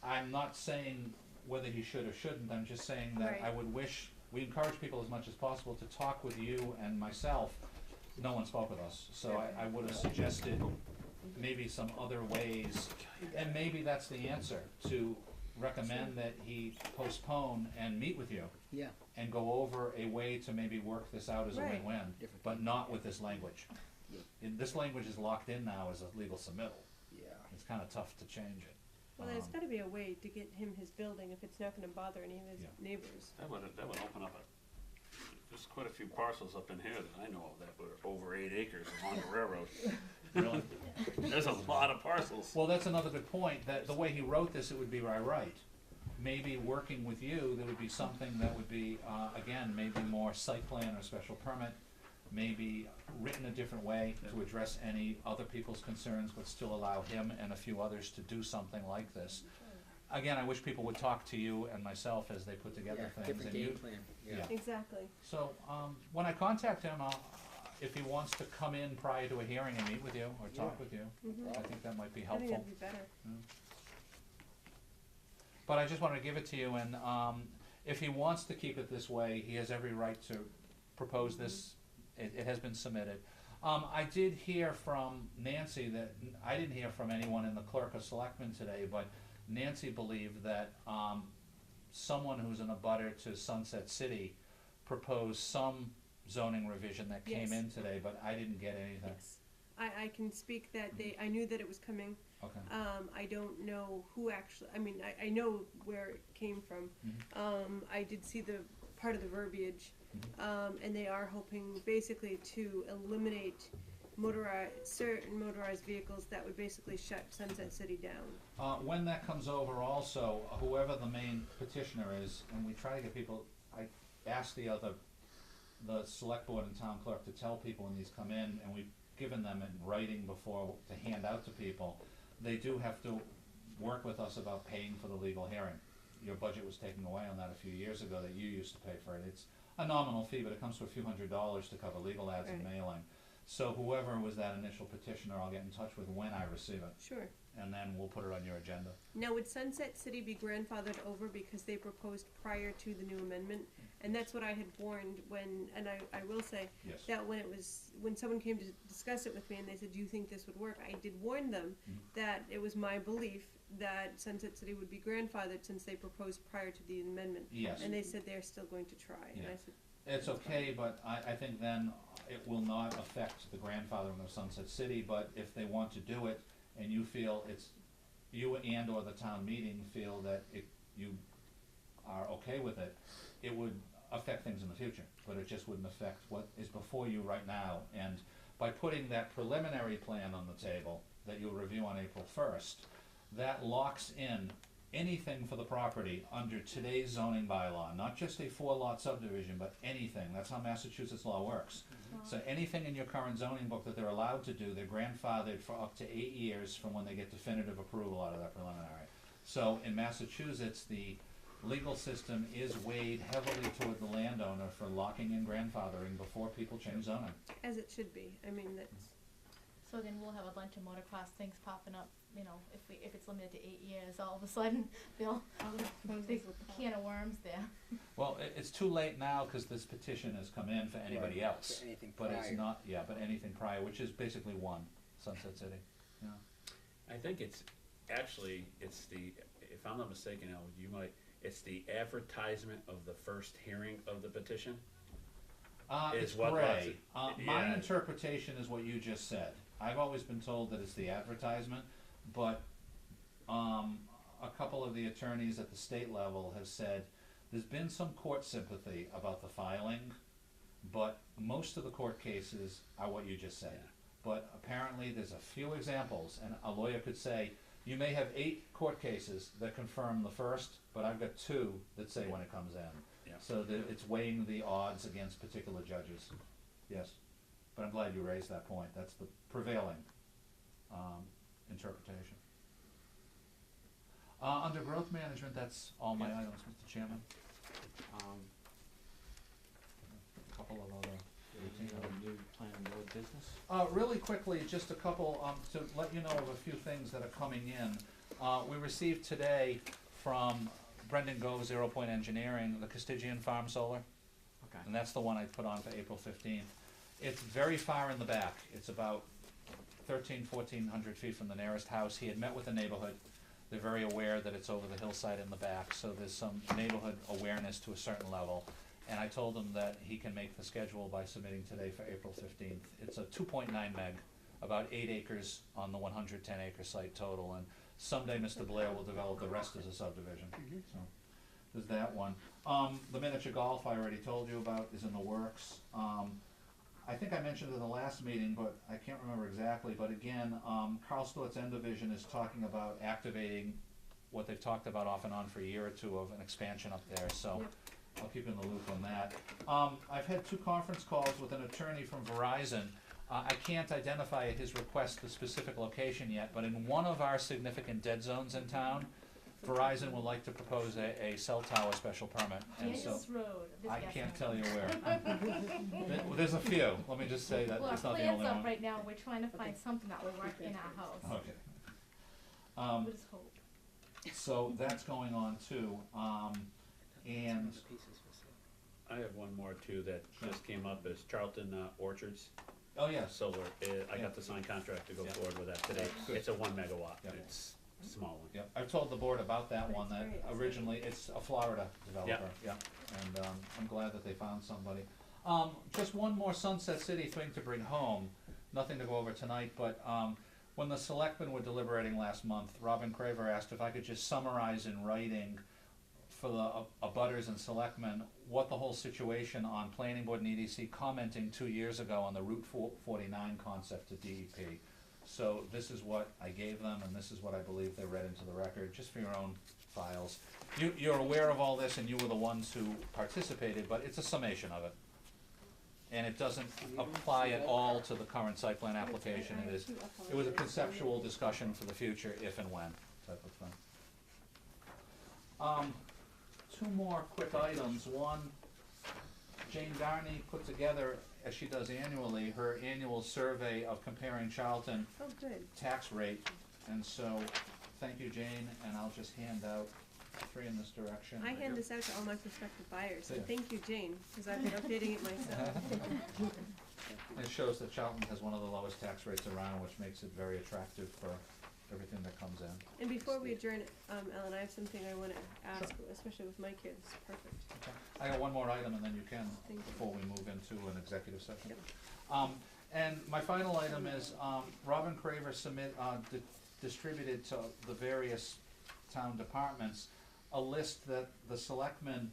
I'm not saying whether he should or shouldn't, I'm just saying that Right. I would wish, we encourage people as much as possible to talk with you and myself. No one spoke with us, so I would have suggested maybe some other ways, and maybe that's the answer, to recommend that he postpone and meet with you Yeah. and go over a way to maybe work this out as a Right. win-win, Different but not with this language. Yeah. This language is locked in now as a legal submittal. Yeah. It's kinda tough to change it. Well, there's gotta be a way to get him his building if it's not gonna bother any of his Yeah. neighbors. That would open up there's quite a few parcels up in here that I know of that were over 8 acres along the railroad. Really? There's a lot of parcels. Well, that's another good point, that the way he wrote this, it would be right. Maybe working with you, there would be something that would be, again, maybe more site plan or special permit, maybe written a different way to address any other people's concerns, but still allow him and a few others to do something like this. Again, I wish people would talk to you and myself as they put together Yeah. things. Different and game you- plan. Yeah. Yeah. Exactly. So, when I contact him, if he wants to come in prior to a hearing and meet with you, or talk with you, Mhm. I think that might be I helpful. think that'd be better. But I just wanted to give it to you, and if he wants to keep it this way, he has every right to propose this. It has been submitted. I did hear from Nancy that, I didn't hear from anyone in the clerk or selectmen today, but Nancy believed that someone who's in a butter to Sunset City proposed some zoning revision that came Yes. in today, but I didn't get anything. Yes. I can speak that I knew that it was coming. Okay. I don't know who actually, I mean, I know where it came from. Mhm. I did see the part of the verbiage, Mhm. and they are hoping basically to eliminate certain motorized vehicles that would basically shut Sunset City down. When that comes over also, whoever the main petitioner is, and we try to get people, I asked the select board and town clerk to tell people when these come in, and we've given them in writing before to hand out to people, they do have to work with us about paying for the legal hearing. Your budget was taken away on that a few years ago that you used to pay for it. It's a nominal fee, but it comes to a few $100s to cover legal ads and Right. mailing. So whoever was that initial petitioner, I'll get in touch with when I receive it, Sure. and then we'll put it on your agenda. Now, would Sunset City be grandfathered over because they proposed prior to the new amendment? And that's what I had warned when, and I will say, Yes. that when someone came to discuss it with me and they said, do you think this would work? I did warn them that it was my belief that Sunset City would be grandfathered since they proposed prior to the amendment. Yes. And they said they're still going to try, and Yeah. I said, It's okay, but I think then it will not affect the grandfathering of Sunset City, but if they want to do it, and you feel you and or the town meeting feel that you are okay with it, it would affect things in the future, but it just wouldn't affect what is before you right now. And by putting that preliminary plan on the table that you'll review on April 1st, that locks in anything for the property under today's zoning bylaw, not just a 4-lot subdivision, but anything. That's how Massachusetts law works. So anything in your current zoning book that they're allowed to do, they're grandfathered for up to 8 years from when they get definitive approval out of that preliminary. So in Massachusetts, the legal system is weighed heavily toward the landowner for locking in grandfathering before people change zoning. as it should be. I mean, that's, So then we'll have a bunch of motocross things popping up, you know, if it's limited to 8 years, all of a sudden, they'll, big can of worms there. Well, it's too late now, cause this petition has come in for anybody Right, else. for anything But it's prior. not, yeah, but anything prior, which is basically one, Sunset City, yeah. I think it's the, if I'm not mistaken, Al, it's the advertisement of the first hearing of the petition? It's Is what gray. locks it- My yeah. interpretation is what you just said. I've always been told that it's the advertisement, but, a couple of the attorneys at the state level have said there's been some court sympathy about the filing, but most of the court cases are what you just said. Yeah. But apparently there's a few examples, and a lawyer could say, you may have 8 court cases that confirm the first, but I've got 2 that say when it comes in. Yeah. So that it's weighing the odds against particular judges. Yes, but I'm glad you raised that point. That's the prevailing interpretation. Under growth management, that's all my items, Mr. Chairman. A couple of other routine new planning board business? Really quickly, just a couple, to let you know of a few things that are coming in. We received today from Brendan Gove, 0 Point Engineering, the Castigian Farm Solar, Okay. and that's the one I put on for April 15th. It's very far in the back. It's about 1,400 feet from the nearest house. He had met with the neighborhood. They're very aware that it's over the hillside in the back, so there's some neighborhood awareness to a certain level. And I told him that he can make the schedule by submitting today for April 15th. It's a 2.9 meg, about 8 acres on the 110 acre site total, and someday Mr. Blair will develop the rest as a subdivision. So there's that one. The miniature golf I already told you about is in the works. I think I mentioned it in the last meeting, but I can't remember exactly, but again, Carl Stewart's End Division is talking about activating what they've talked about off and on for a year or two of an expansion up there, so Yep. I'll keep you in the loop on that. I've had 2 conference calls with an attorney from Verizon. I can't identify at his request the specific location yet, but in one of our significant dead zones in town, Verizon would like to propose a cell tower special permit, and so Yes, road. This I gas can't line. tell you where. There's a few, let me just say that Well, our it's not the only plans one. up right now, we're trying to find something that will work in our house. Okay. We'll just hope. So that's going on too, and, I have one more too that just came up, is Charlton Orchards oh yes, Solar. I Yeah. got the signed contract to go Yeah. forward with that today. Good. It's a 1 megawatt. Yeah. It's a small one. yep, I've told the board about that But one, it's that very exciting. originally, it's a Florida developer, yeah, and, I'm glad that they found somebody. Just one more Sunset City thing to bring home, nothing to go over tonight, but, when the selectmen were deliberating last month, Robin Craver asked if I could just summarize in writing for the abutters and selectmen what the whole situation on planning board and EDC commenting 2 years ago on the Route 49 concept to DEP. So this is what I gave them, and this is what I believe they read into the record, just for your own files. You're aware of all this, and you were the ones who participated, but it's a summation of it. And it doesn't apply at all to the current site plan application. It was a conceptual discussion for the future, if and when, type of thing. 2 more quick items. One, Jane Darney put together, as she does annually, her annual survey of comparing Charlton Oh, good. tax rate. And so, thank you, Jane, and I'll just hand out 3 in this direction. I hand this out to all my prospective buyers, so Yeah. thank you, Jane, because I've been updating it myself. It shows that Charlton has one of the lowest tax rates around, which makes it very attractive for everything that comes in. And before we adjourn, Ellen, I have something I wanna ask, especially with my kids. Perfect. Okay. I got one more item and then you can, Thank you. before we move into an executive session. Yep. And my final item is, Robin Craver distributed to the various town departments a list that the selectmen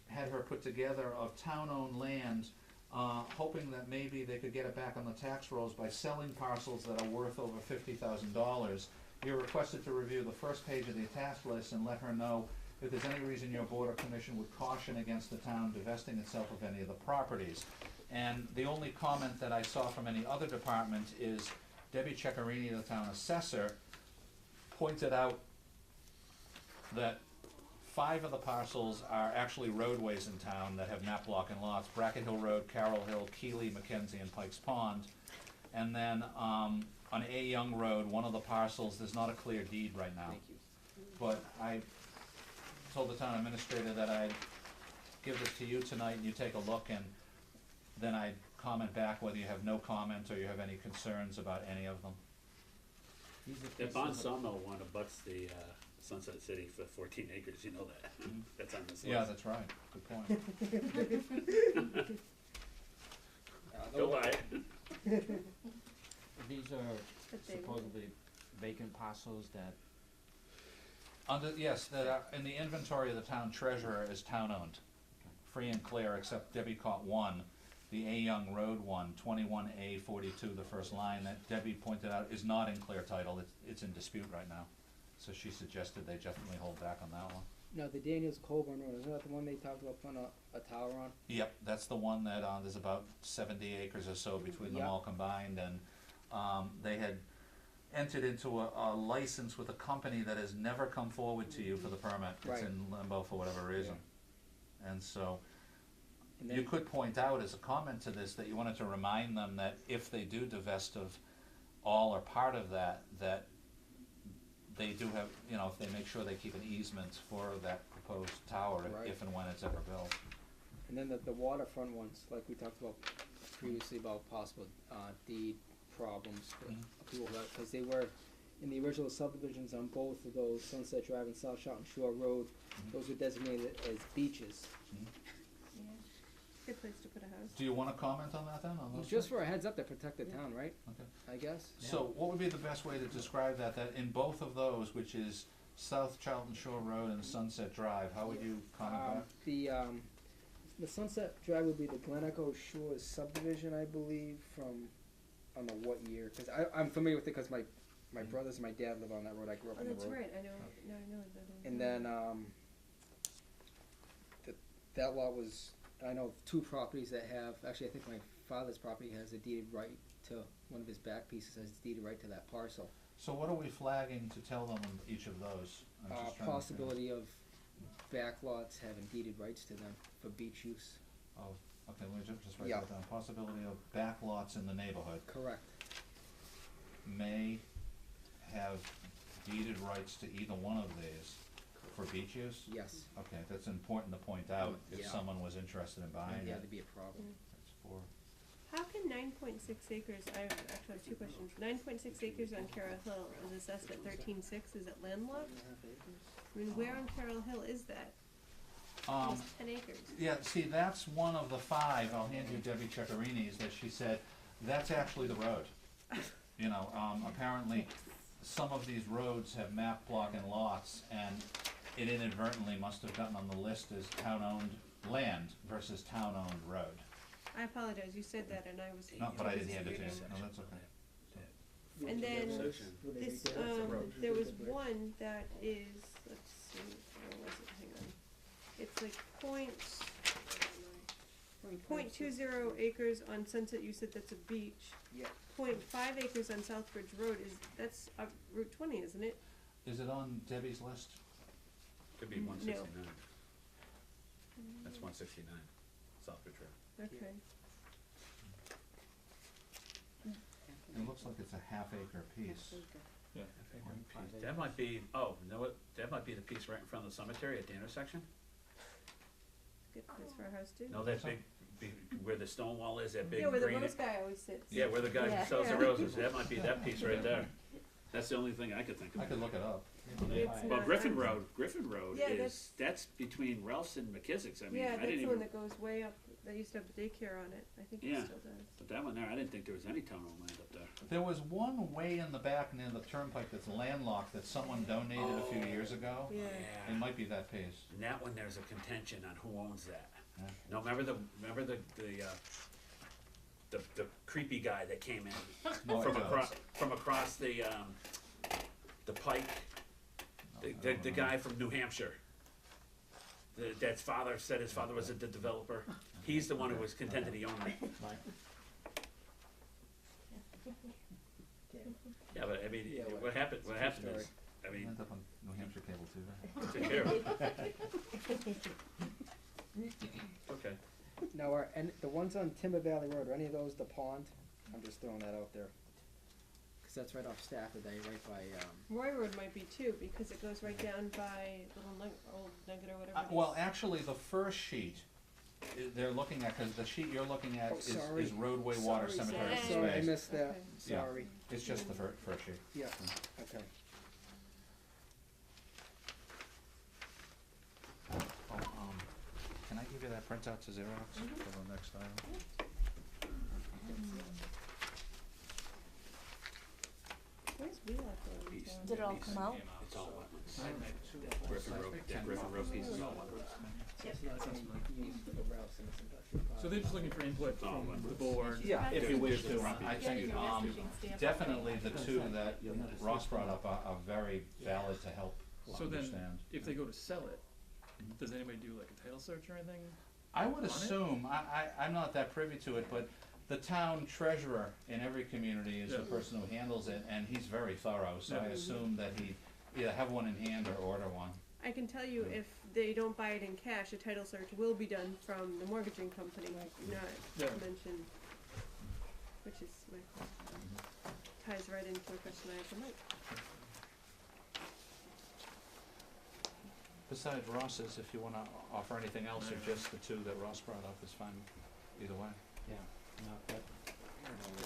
had her put together of town-owned land, hoping that maybe they could get it back on the tax rolls by selling parcels that are worth over $50,000. You're requested to review the first page of the attached list and let her know if there's any reason your board or commission would caution against the town divesting itself of any of the properties. And the only comment that I saw from any other department is Debbie Ceccarini, the town assessor, pointed out that 5 of the parcels are actually roadways in town that have map block and lots: Bracket Hill Road, Carroll Hill, Keeley, Mackenzie, and Pikes Pond. And then on A. Young Road, one of the parcels, there's not a clear deed right now. Thank you. But I told the town administrator that I'd give this to you tonight and you take a look, and then I'd comment back whether you have no comment or you have any concerns about any of them. These are That pieces Bond of- Sawmill one abuts the Sunset City for 14 acres, you know that. That's on this list. Yeah, that's right, good point. Go buy it. These are But they supposedly vacant parcels that, Yes, that are, in the inventory of the town treasurer is town-owned, free and clear, except Debbie caught one, the A. Young Road one, 21A42, the first line, that Debbie pointed out is not in clear title, it's in dispute right now. So she suggested they definitely hold back on that one. No, the Daniels Colburn Road, isn't that the one they talked about putting a tower on? Yep, that's the one that, there's about 70 acres or so between them Yep. all combined, and, they had entered into a license with a company that has never come forward to you for the permit. It's Right. in limbo for whatever reason. And so, And you then, could point out as a comment to this that you wanted to remind them that if they do divest of all or part of that, that they do have, you know, if they make sure they keep an easement for that proposed tower, Right. if and when it's ever built. and then the waterfront ones, like we talked about previously about possible deed problems for Mhm. people that, because they were in the original subdivisions on both of those, Sunset Drive and South Charlton Shore Road, Mhm. those were designated as beaches. Yeah. Good place to put a house. Do you wanna comment on that then, on those? Just for a heads up to protect the Yeah. town, right? Okay. I guess. So what would be the best way to describe that, that in both of those, which is South Charlton Shore Road and Sunset Drive, how would you comment that? The Sunset Drive would be the Glen Echo Shores subdivision, I believe, from, I don't know what year, cause I'm familiar with it, cause my brothers and my dad live on that road, I grew up Oh, on the road. that's right, I know, now I know that. And then, that lot was, I know of 2 properties that have, actually, I think my father's property has a deeded right to, one of his back pieces has deeded right to that parcel. So what are we flagging to tell them in each of those? I'm just trying to- Possibility of back lots having deeded rights to them for beach use. Oh, okay, let me just write Yeah. that down. Possibility of back lots in the neighborhood Correct. may have deeded rights to either one of these for beach use? Yes. Okay, that's important to point out if Yeah. someone was interested in buying Yeah, it. there'd be a problem. That's 4. How can 9.6 acres, I actually have 2 questions. 9.6 acres on Carroll Hill is assessed at 13.6, is it landlocked? I mean, where on Carroll Hill is that? Almost 10 acres. Yeah, see, that's one of the 5, I'll hand you Debbie Ceccarini's, that she said, that's actually the road. You know, apparently, some of these roads have map block and lots, and it inadvertently must have gotten on the list as town-owned land versus town-owned road. I apologize, you said that and I was. No, but I didn't was hand it to you, reading. no, that's okay. And then Section. this, there was one that is, let's see, where was it, hang on. It's like .20 acres on Sunset, you said that's a beach. Yeah. .5 acres on Southbridge Road that's Route 20, isn't it? Is it on Debbie's list? Could be No. 169. That's 169. Southbridge Road. Okay. It looks like it's a half-acre piece. Yeah. One piece. That might be, oh, you know what, that might be the piece right in front of the cemetery at the intersection? Good place for a house too. No, that big, where the stone wall is, that big Yeah, where the green. rose guy always sits. Yeah, where the guy Yeah. who sells the Yeah. roses, that might be that piece right there. That's the only thing I could think of. I could look it up. It's Well, not- Griffin Road Yeah, is, that's between Ralph's and McKissick's, I mean, Yeah, I that's didn't the one even, that goes way up, that used to have the daycare on it, I think it Yeah. still does. but that one there, I didn't think there was any town-owned land up there. There was one way in the back near the turnpike that's landlocked that someone donated a few years ago. Yeah. It might be that piece. And that one, there's a contention on who owns that. Yeah. No, remember the creepy guy that came in No, I from don't. across the pike? The guy from New Hampshire. That's father said his father was the developer. He's the one who was contended he owned it. Yeah, but I mean, Yeah, what happened is, I mean, Ends up on New Hampshire cable too. take care of it. Okay. Now, and the ones on Timber Valley Road, are any of those the pond? I'm just throwing that out there. Cause that's right off Stafford, right by, Roy Road might be too, because it goes right down by Old Nugget or whatever it is. Well, actually, the first sheet, they're looking at, cause the sheet you're looking at Oh, is sorry. roadway, water, Sorry, cemetery, Sam. sorry, I space. missed that, Okay. Yeah. sorry. It's just the first sheet. Yeah, okay. Oh, can I give you that printout to Xerox for the next item? Where's Wheelock Road in town? Did it all come out? It's all wetlands. Griffin Road, that Griffin Road piece is all wetlands. It's not gonna be used for the Rouse and it's industrial park. So they're just looking for input Oh, from the wetlands. board. Yeah, if you wish to, Yeah, I think, Yeah, yeah. definitely the two that Ross brought up are very valid to help So then, understand. if they go to sell it, does anybody do like a title search or anything? I would on it? assume, I'm not that privy to it, but the town treasurer in every community is the Yeah. person who handles it, and he's very thorough, so I Yeah. assume that he'd either have one in hand or order one. I can tell you, if they don't buy it in cash, a title search will be done from the mortgaging company, not Yeah. mentioned, which is my question. Ties right into a question I have for Mike. Besides Ross's, if you wanna offer anything else, or just the two that Ross brought up is fine, either way. Yeah, no, that,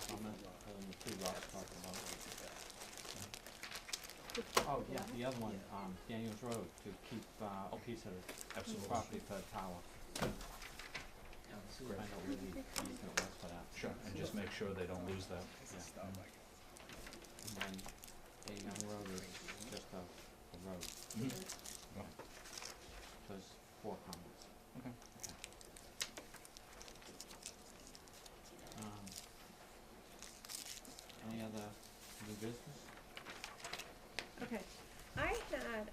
comment on the two Ross talked about. Oh, yeah, the other one, Daniels Road, to keep, a piece of Absolutely. property for the tower. Find out where the easement was for that. Sure, and just make sure they don't lose that. Yeah. And then A Young Road is just a road, so there's 4 comments. Okay. Any other new business? Okay, I had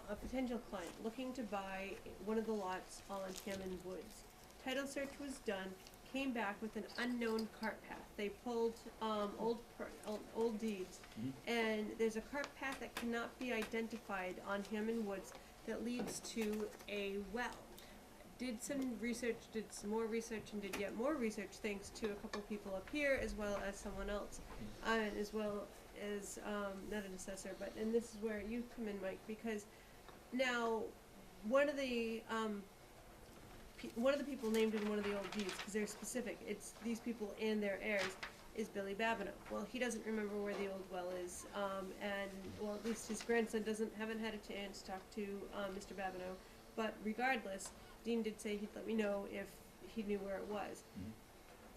a potential client looking to buy one of the lots on Hammond Woods. Title search was done, came back with an unknown cart path. They pulled, old deeds, and there's a cart path that cannot be identified on Hammond Woods that leads to a well. Did some research, did some more research, and did yet more research thanks to a couple people up here, as well as someone else, and as well as, not an assessor, but, and this is where you come in, Mike, because now, one of the people named in one of the old deeds, because they're specific, it's these people and their heirs, is Billy Babineau. Well, he doesn't remember where the old well is, and, well, at least his grandson haven't had a chance to talk to, Mr. Babineau, but regardless, Dean did say he'd let me know if he knew where it was.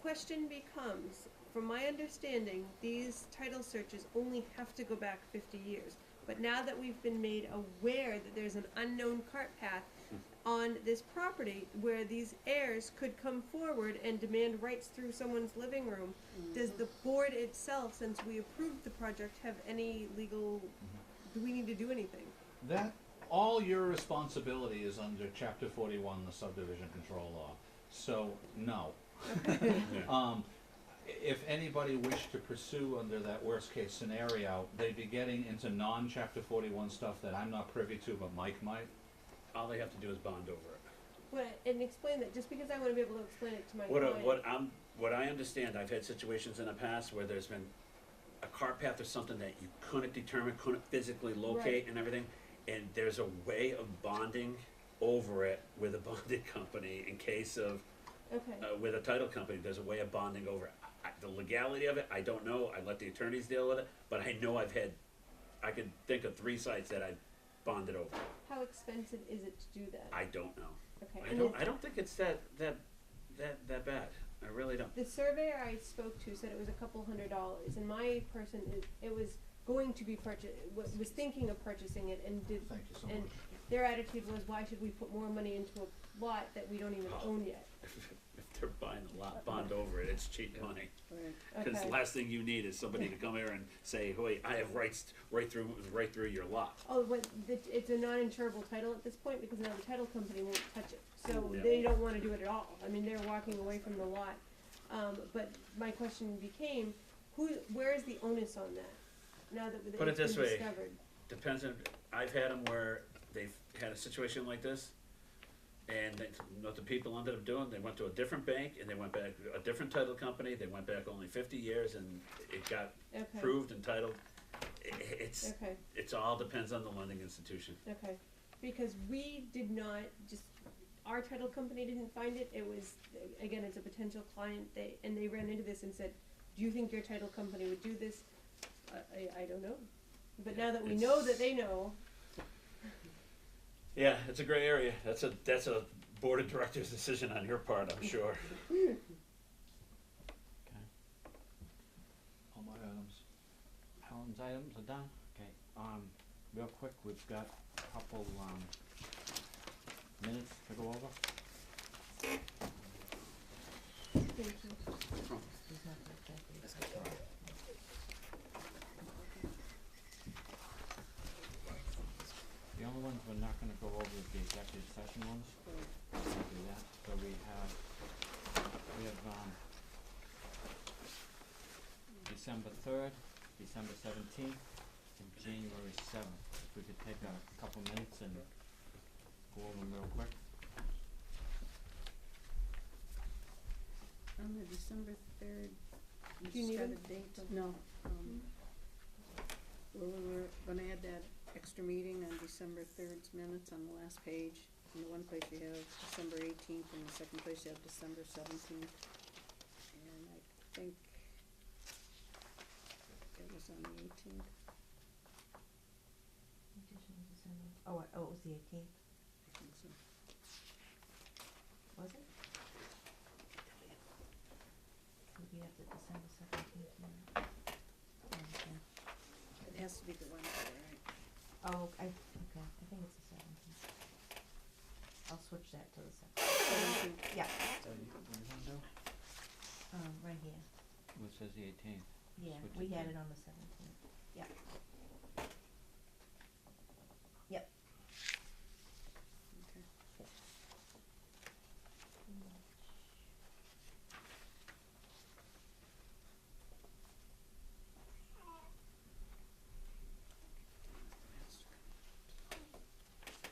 Question becomes, from my understanding, these title searches only have to go back 50 years. But now that we've been made aware that there's an unknown cart path on this property where these heirs could come forward and demand rights through someone's living room, does the board itself, since we approved the project, have any legal, do we need to do anything? That, all your responsibility is under chapter 41, the subdivision control law, so, no. If anybody wished to pursue under that worst case scenario, they'd be getting into non-chapter 41 stuff that I'm not privy to, but Mike might. All they have to do is bond over it. And explain that, just because I wanna be able to explain it to my What, client. what I understand, I've had situations in the past where there's been a cart path or something that you couldn't determine, couldn't physically locate Right. and everything, and there's a way of bonding over it with a bonding company in case of, Okay, with a title company, there's a way of bonding over it. The legality of it, I don't know, I let the attorneys deal with it, but I know I could think of 3 sites that I've bonded over. how expensive is it to do that? I don't know. Okay, I and don't, I don't think it's that bad, I really don't. the surveyor I spoke to said it was $200, and my person, it was going to be was thinking of purchasing it and did, Thank you so and much. their attitude was, why should we put more money into a lot that we don't even own yet? If they're buying a lot, bond over it, it's cheap money. Right. Cause Okay. the last thing you need is somebody to come here and say, wait, I have rights right through your lot. Oh, but it's a non-insurable title at this point, because now the title company won't touch it, so Yeah. they don't wanna do it at all, I mean, they're walking away from the lot. But my question became, where is the onus on that, now that it's Put it this been way. discovered? Depends on, I've had them where they've had a situation like this, and what the people ended up doing, they went to a different bank, and they went back, a different title company, they went back only 50 years, and it got Okay. approved and titled. Okay. It's all depends on the lending institution. Okay, because we did not, just, our title company didn't find it, it was, again, it's a potential client, and they ran into this and said, do you think your title company would do this? I don't know, but now that we know that they know, Yeah, it's a gray area. That's a board of directors decision on your part, I'm sure. Okay. All my items. Helen's items are done? Okay, real quick, we've got a couple, minutes to go over. thank you. The only ones we're not gonna go over is the executive session ones. We'll do that. So we have, December 3rd, December 17th, and January 7th. If we could take a couple minutes and go over them real quick. On the December 3rd, Do you you need just got 'em? a date? No. Well, we were gonna add that extra meeting on December 3rd's minutes on the last page. In the one place you have December 18th, and the second place you have December 17th. And I think it was on the 18th. Oh, it was the 18th, I think so. was it? Would be after December 17th, yeah. Okay. It has to be the Wednesday, right? Oh, okay, I think it's the 17th. I'll switch that to the 17th. 17th. Yeah, What do you wanna do? right here, Which says the 18th. yeah, Switch we it had to- it on the 17th, yeah. Yep. Okay.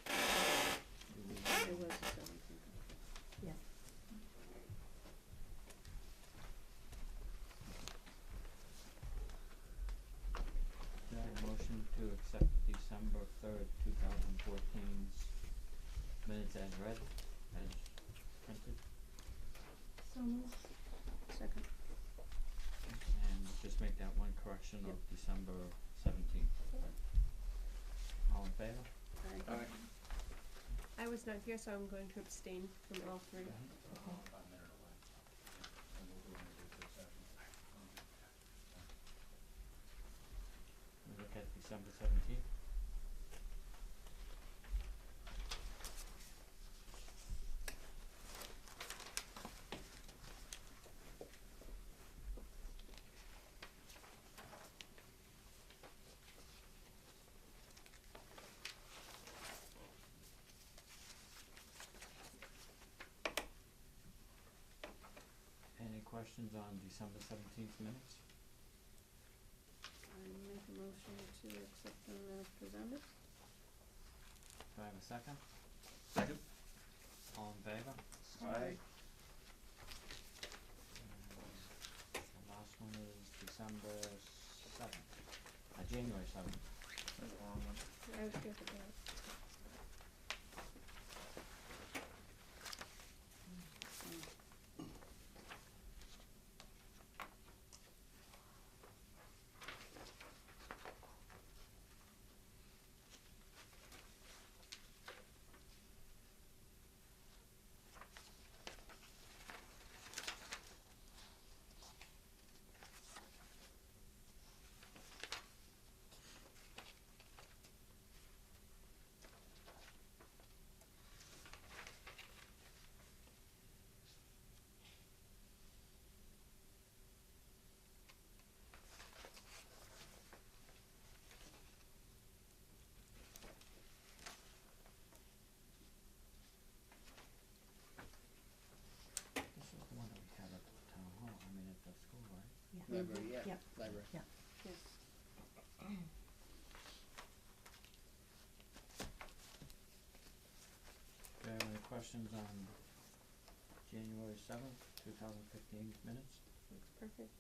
It was the 17th. Yeah. Do I have a motion to accept December 3rd, 2014's minutes as read, as printed? So moved. Second. And just make that one correction of December 17th. All in favor? Aye. I was not here, so I'm going to abstain from all three. We look at December 17th. Any questions on December 17th minutes? I make a motion to accept them as presented. Do I have a second? Second? All in favor? Aye. The last one is December seventh, January seventh. That's a long one. I was good with that. This is the one that we had at the town hall, I mean, at the school, right? Library, yeah, Yep. library. Yeah. Yes. Do you have any questions on January seventh, 2015 minutes? Looks perfect.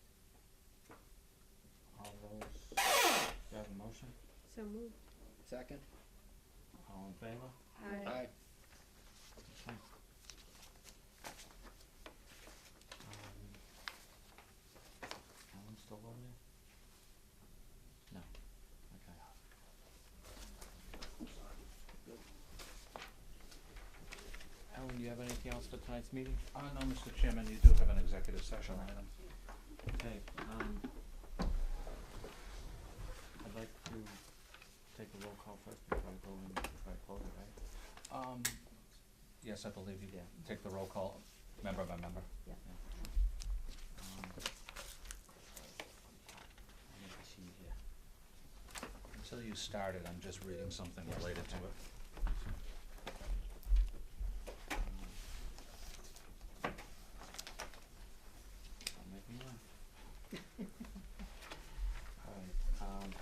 All those, do you have a motion? So moved. Second? All in favor? Aye. Okay. Alan's still over there? No, okay. Alan, do you have anything else for tonight's meeting? No, Mr. Chairman, you do have an executive session item. Okay, I'd like to take a roll call first before I go and try to close it, right? Yes, I believe you Yeah. take the roll call, member by member. Yeah. I'll make this easier. Until you started, I'm just reading something related to it. Don't make me laugh. Alright,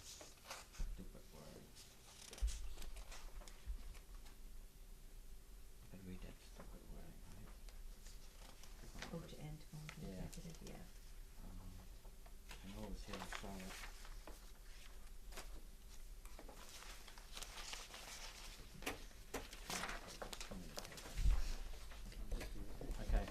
stupid word. I read that stupid word, right? Oh, to end, go into Yeah. executive, yeah. I know it was here, I saw it. So many papers. Okay,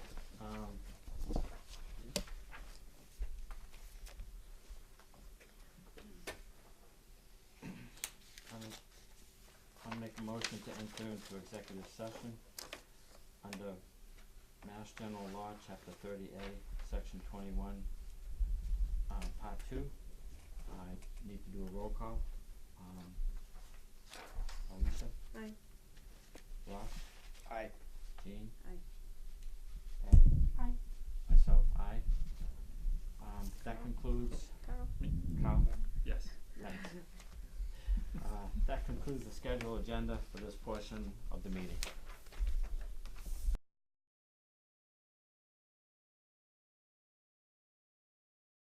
I'll make a motion to enter into executive session under Mass General Law, Chapter 30A, Section 21, Part 2. I need to do a roll call. Lisa? Aye. Ross? Aye. Jean? Aye. Patty? Aye. Myself, aye. That concludes, Carl? Carl? Yes. Thanks. That concludes the scheduled agenda for this portion of the meeting.